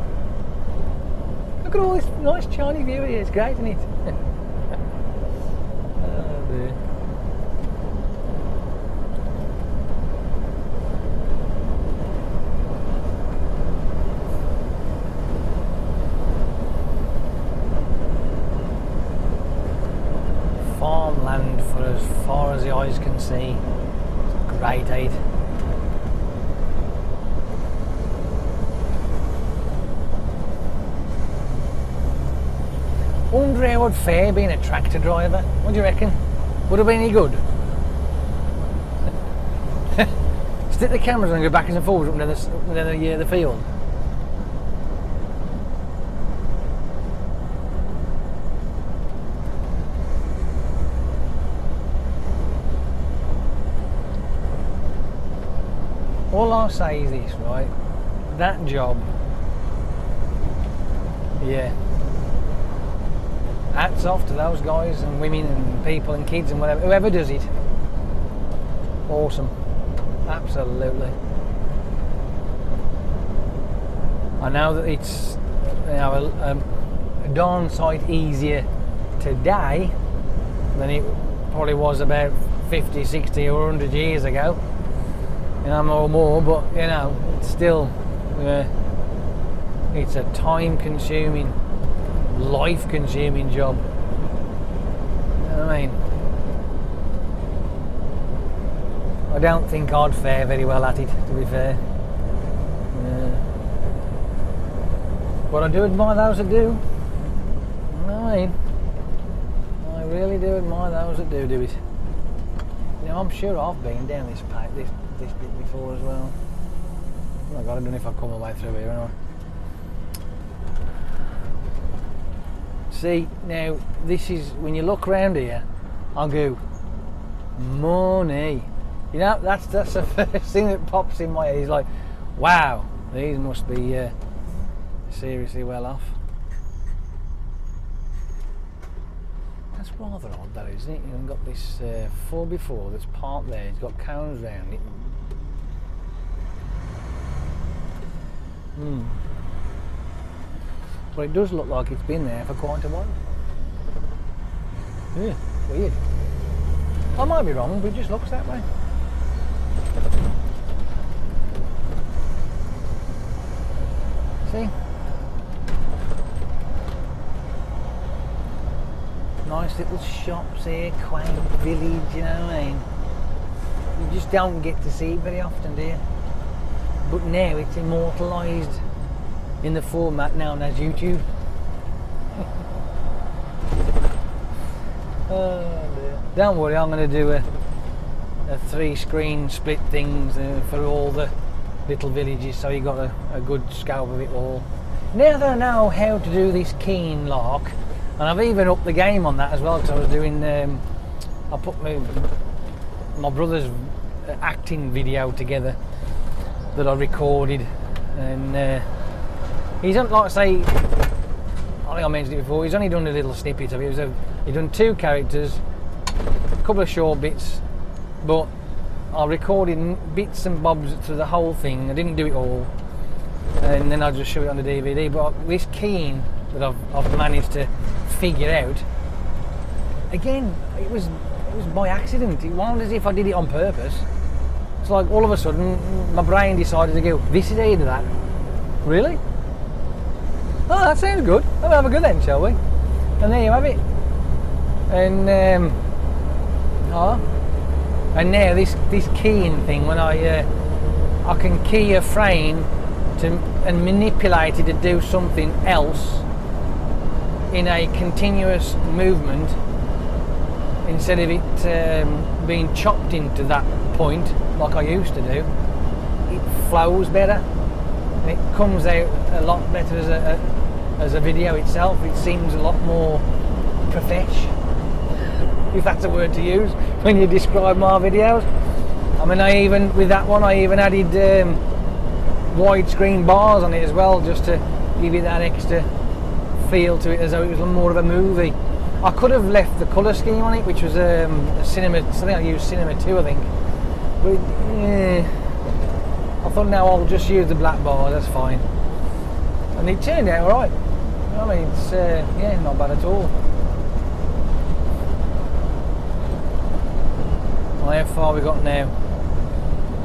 Look at all this nice shiny view here, it's great, isn't it? Oh dear. Farmland for as far as the eyes can see. It's great, eh? Wonder how it would fare being a tractor driver. What do you reckon? Would it be any good? Stick the cameras on and go backwards and forwards up and down the field. All I'll say is this, right? That job, yeah. Hats off to those guys and women and people and kids and whatever, whoever does it. Awesome. Absolutely. I know that it's a darn sight easier today than it probably was about 50, 60 or 100 years ago. You know, or more, but you know, it's still, it's a time-consuming, life-consuming job. You know what I mean? I don't think I'd fare very well at it, to be fair. But I do admire those that do. You know what I mean? I really do admire those that do it. You know, I'm sure I've been down this bit before as well. Oh my God, I don't know if I've come all the way through here or not. See, now this is, when you look around here, I'll go, money. You know, that's the first thing that pops in my head. Is like, wow, these must be seriously well off. That's rather odd though, isn't it? You've got this 4x4 that's parked there, it's got cones round it. But it does look like it's been there for quite a while. Yeah, weird. I might be wrong, but it just looks that way. See? Nice little shops here, quaint village, you know what I mean? You just don't get to see it very often, do you? But now it's immortalised in the format known as YouTube. Oh dear. Don't worry, I'm going to do a 3-screen split things for all the little villages, so you got a good scope of it all. Now that I know how to do this keen lock, and I've even upped the game on that as well, because I was doing, I put my brother's acting video together that I recorded, and he's done, like I say, I think I mentioned it before, he's only done a little snippet of it. He's done 2 characters, a couple of short bits, but I recorded bits and bobs through the whole thing. I didn't do it all, and then I just show it on the DVD. But this keen that I've managed to figure out, again, it was by accident. It wasn't as if I did it on purpose. It's like all of a sudden my brain decided to go, this is how you do that. Really? Oh, that sounds good. We'll have a go then, shall we? And there you have it. And and now this keying thing, when I can key a frame and manipulate it to do something else in a continuous movement, instead of it being chopped into that point like I used to do, it flows better. It comes out a lot better as a video itself. It seems a lot more profesh, if that's a word to use when you describe my videos. I mean, with that one, I even added widescreen bars on it as well, just to give it that extra feel to it, as though it was more of a movie. I could have left the colour scheme on it, which was a cinema, something I used Cinema 2, I think. But I thought, no, I'll just use the black bar, that's fine. And it turned out alright. I mean, it's, yeah, not bad at all. Well, how far we got now?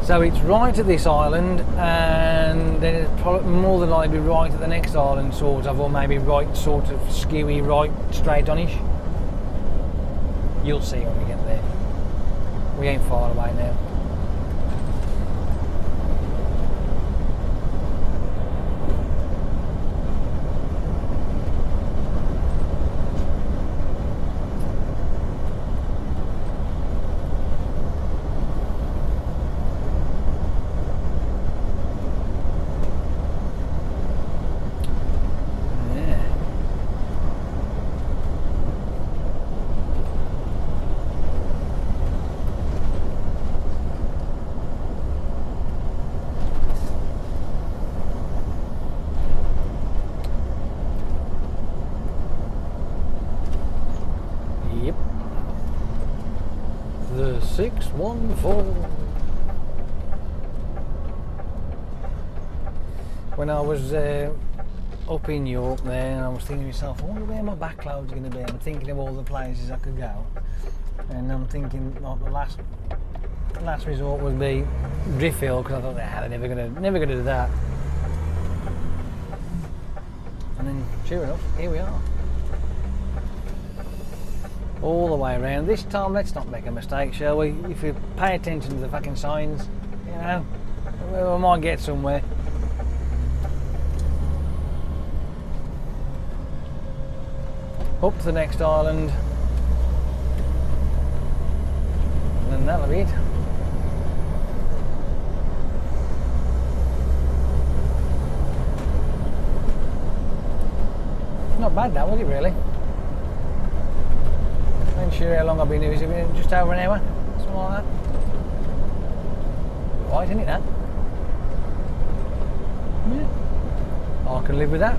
So it's right at this island, and then it's probably more than likely right at the next island, sort of, or maybe right, sort of skewy, right, straight on-ish. You'll see when we get there. We ain't far away now. The 614. When I was up in York there, and I was thinking to myself, I wonder where my backload's going to be. I'm thinking of all the places I could go, and I'm thinking, like, the last resort would be Driffield, because I thought, they're never gonna do that. And then, sure enough, here we are. All the way around. This time, let's not make a mistake, shall we? If we pay attention to the fucking signs, you know, we might get somewhere. Up to the next island, and then that'll be it. Not bad, that, was it, really? I'm not sure how long I've been here. Has it been just over an hour? Something like that. Right, isn't it, that? Yeah. I can live with that.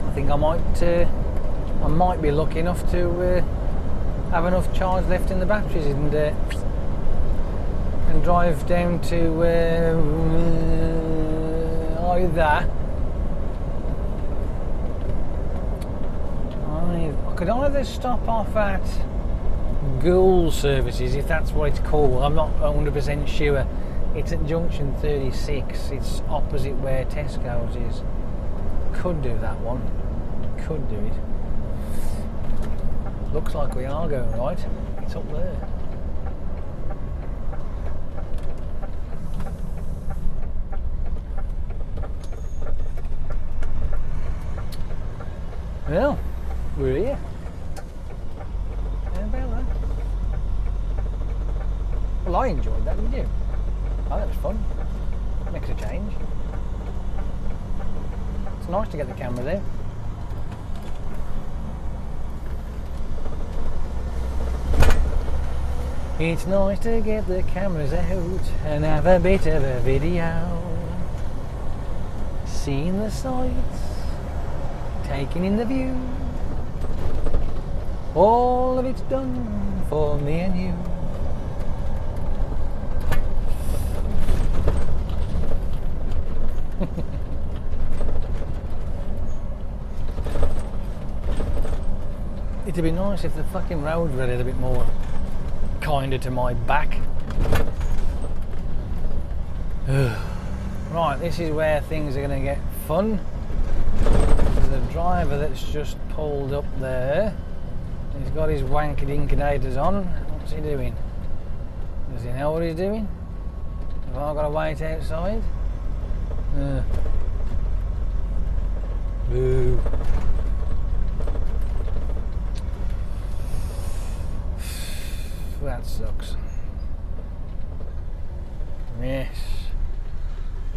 I think I might be lucky enough to have enough charge left in the batteries and drive down to either. I could either stop off at Ghoul Services, if that's what it's called. I'm not 100% sure. It's at junction 36. It's opposite where Tesco's is. Could do that one. Could do it. Looks like we are going right. It's up there. Well, we're here. How about that? Well, I enjoyed that, didn't you? Oh, that was fun. Makes a change. It's nice to get the camera there. It's nice to get the cameras out and have a bit of a video. Seeing the sights, taking in the view. All of it's done for me and you. It'd be nice if the fucking roads were a little bit more kinder to my back. Right, this is where things are going to get fun. There's a driver that's just pulled up there. He's got his wanky dinkinators on. What's he doing? Does he know what he's doing? Have I got to wait outside? Boo. That sucks. Yes.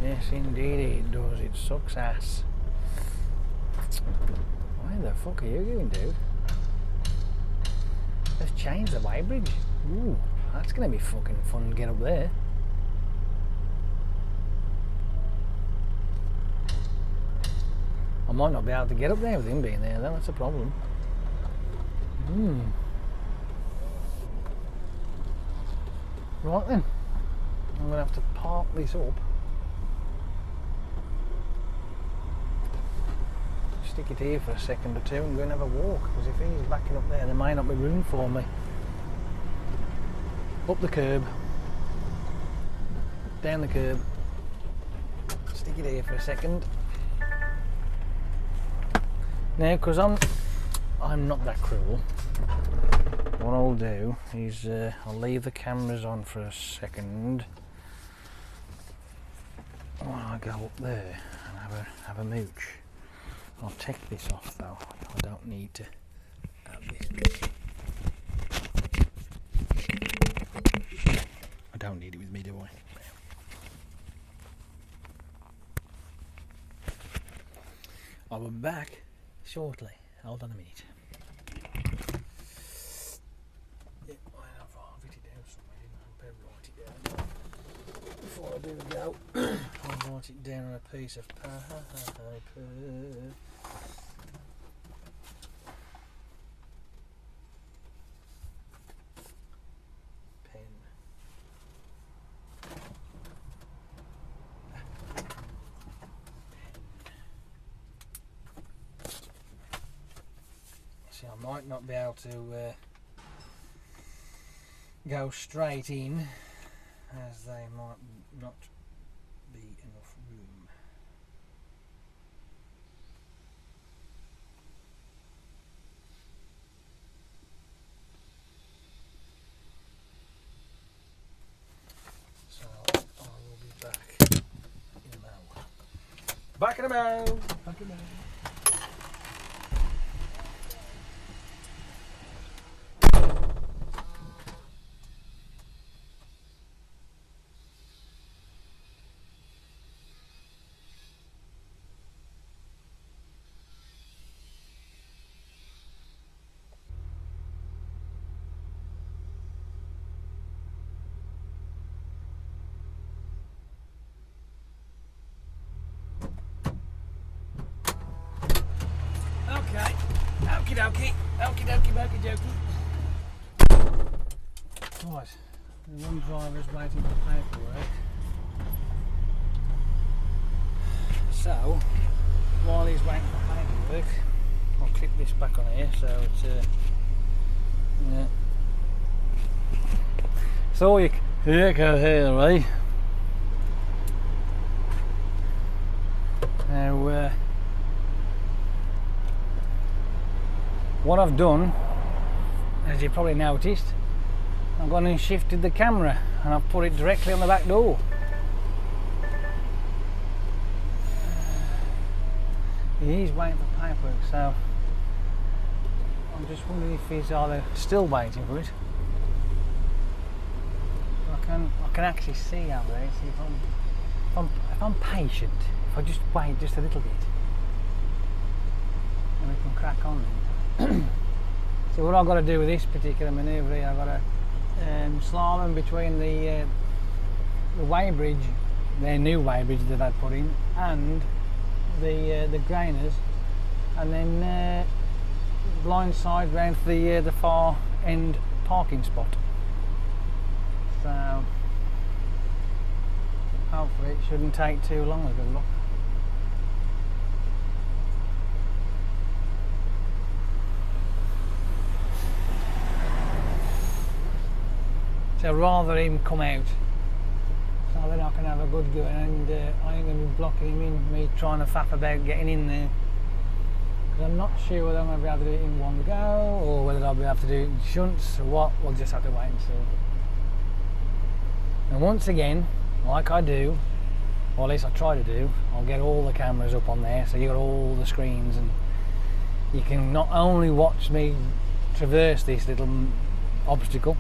Yes, indeed it does. It sucks ass. Where the fuck are you going, dude? Let's change the weighbridge. Ooh, that's going to be fucking fun to get up there. I might not be able to get up there with him being there, though. That's a problem. Right then, I'm going to have to park this up, stick it here for a second or two and go and have a walk, because if he's backing up there may not be room for me. Up the curb, down the curb, stick it here for a second. Now, because I'm not that cruel, what I'll do is I'll leave the cameras on for a second while I go up there and have a mooch. I'll take this off though. I don't need to have this bit. I don't need it with me, do I? I'll be back shortly. Hold on a minute. Before I do go, I'll write it down on a piece of paper. Pen. See, I might not be able to go straight in, as they might not be enough room. So I will be back in a moment. Back in a moment. Back in a moment. Okie dokie. Right, the one driver's waiting for paperwork. So, while he's waiting for paperwork, I'll clip this back on here so it's yeah. So you can hear me. Now, what I've done, as you probably noticed, I've gone and shifted the camera and I've put it directly on the back door. He's waiting for paperwork, so I'm just wondering if he's either still waiting for it. I can actually see out there. See if I'm patient, if I just wait just a little bit, and we can crack on then. So what I've got to do with this particular manoeuvre here, I've got to slalom between the weighbridge, their new weighbridge that they've put in, and the grainers, and then blindside round to the far end parking spot. So hopefully it shouldn't take too long. A good look. So rather him come out, so then I can have a good go, and I ain't going to be blocking him in, me trying to faff about getting in there. Because I'm not sure whether I'm going to be able to do it in one go, or whether I'll be able to do it in shunts, or what. We'll just have to wait and see. And once again, like I do, or at least I try to do, I'll get all the cameras up on there, so you got all the screens, and you can not only watch me traverse this little obstacle,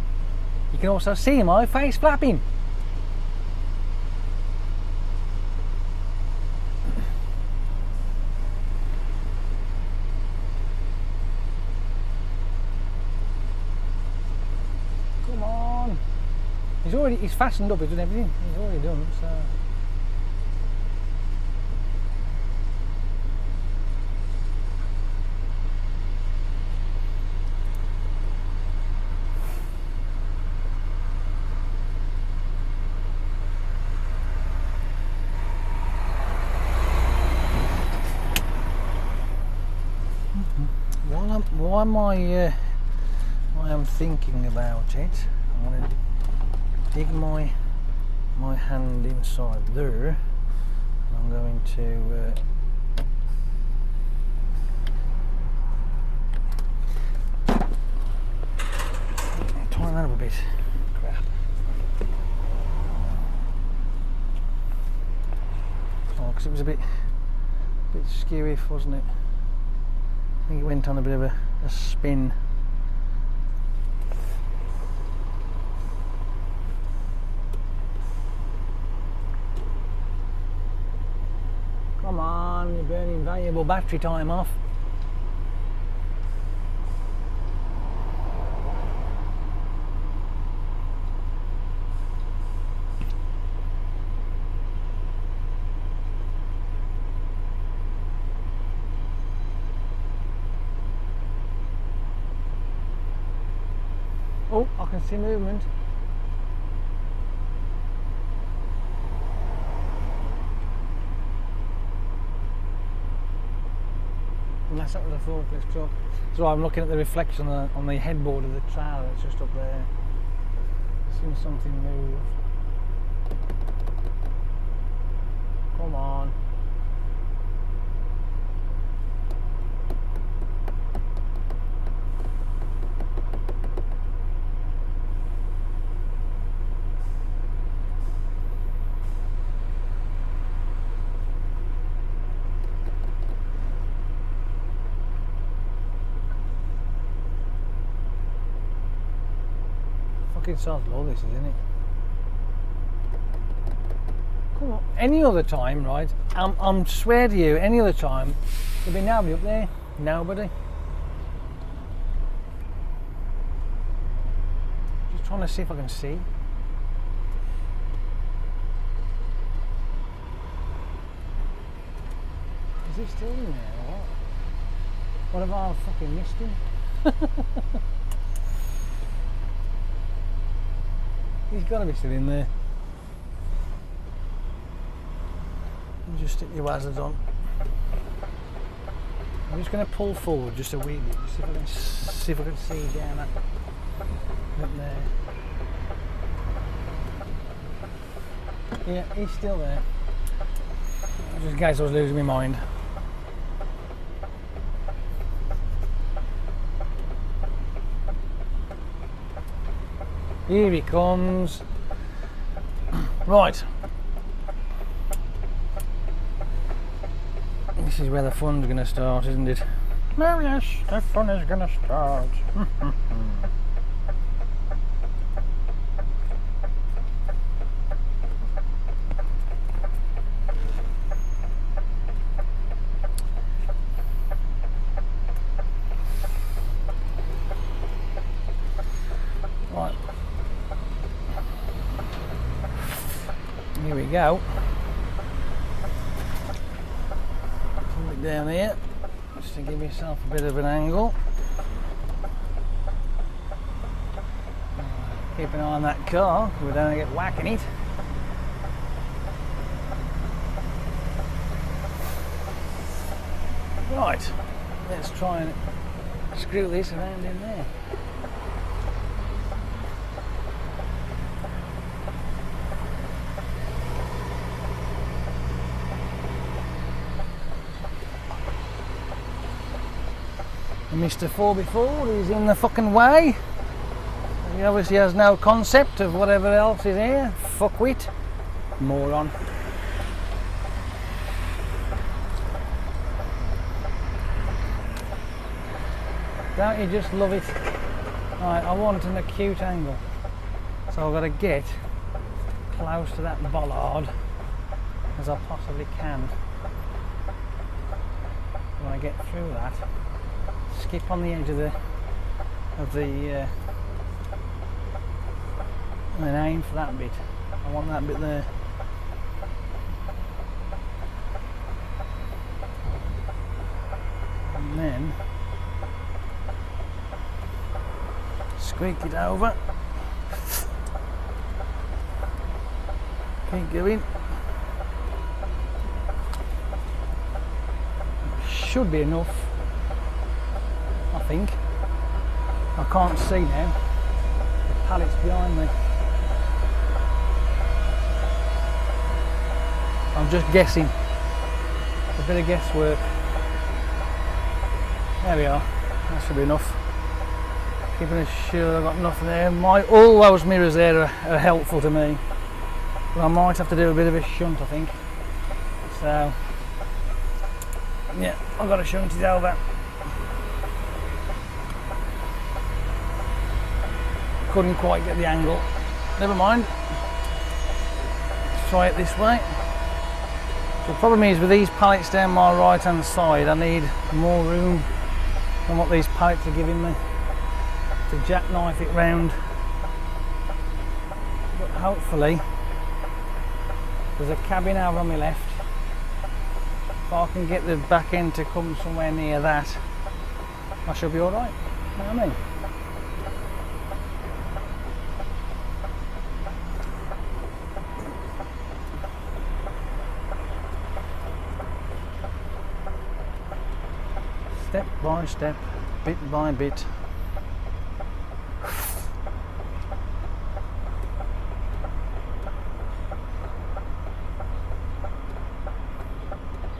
you can also see my face flapping. Come on. He's fastened up, he's done everything. He's already done, so. While I'm thinking about it, I'm going to dig my hand inside there, and I'm going to tighten that up a bit. Crap. Oh, because it was a bit skewy, wasn't it? I think it went on a bit of a spin. Come on, you're burning valuable battery time off. Oh, I can see movement. And that's up with the forklift truck. So I'm looking at the reflection on the headboard of the trailer that's just up there. Seeing something move. Come on. Fucking sounds low, this, isn't it? Come on. Any other time, right? I'm swear to you, any other time, there'd be nobody up there. Nobody. Just trying to see if I can see. Is he still in there or what? What have I fucking missed him? He's got to be still in there. You just stick your hazards on. I'm just going to pull forward just a wee bit, just see if I can see down up there. Yeah, he's still there. Just in case I was losing my mind. Here he comes. Right. This is where the fun's going to start, isn't it? Oh yes, the fun is gonna start. Right. Here we go. Pull it down here, just to give yourself a bit of an angle. Keep an eye on that car, we don't get whacking it. Right, let's try and screw this around in there. Mr. 4x4 is in the fucking way. He obviously has no concept of whatever else is here. Fuckwit. Moron. Don't you just love it? Right, I want an acute angle. So I've got to get close to that bollard as I possibly can. When I get through that, skip on the edge of the and then aim for that bit. I want that bit there. And then squeak it over. Keep going. Should be enough, I think. I can't see now. The pallet's behind me. I'm just guessing. A bit of guesswork. There we are. That should be enough. Keeping us sure I've got nothing there. All those mirrors there are helpful to me. But I might have to do a bit of a shunt, I think. So, yeah, I've got to shunt it over. Couldn't quite get the angle. Never mind. Let's try it this way. The problem is with these pallets down my right hand side, I need more room than what these pallets are giving me to jackknife it round. But hopefully there's a cabin over on my left. If I can get the back end to come somewhere near that, I should be alright. You know what I mean? Step by step, bit by bit.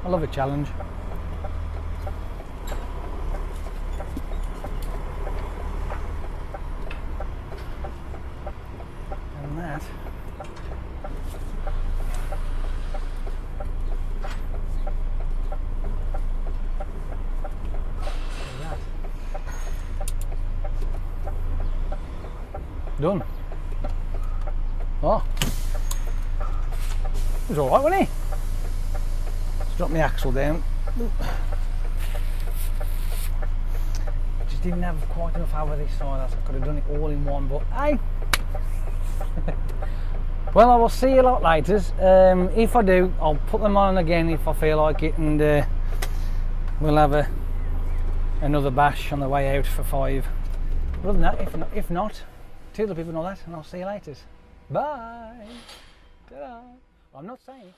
I love a challenge. And that done. Oh, it was alright, wasn't he? Let's drop my axle down. Just didn't have quite enough over this side. I could have done it all in one, but hey. Well, I will see you a lot later. If I do, I'll put them on again if I feel like it, and we'll have another bash on the way out for 5. Other than that, if not, tell the people and all that, and I'll see you later. Bye. Ta-da. I'm not saying it.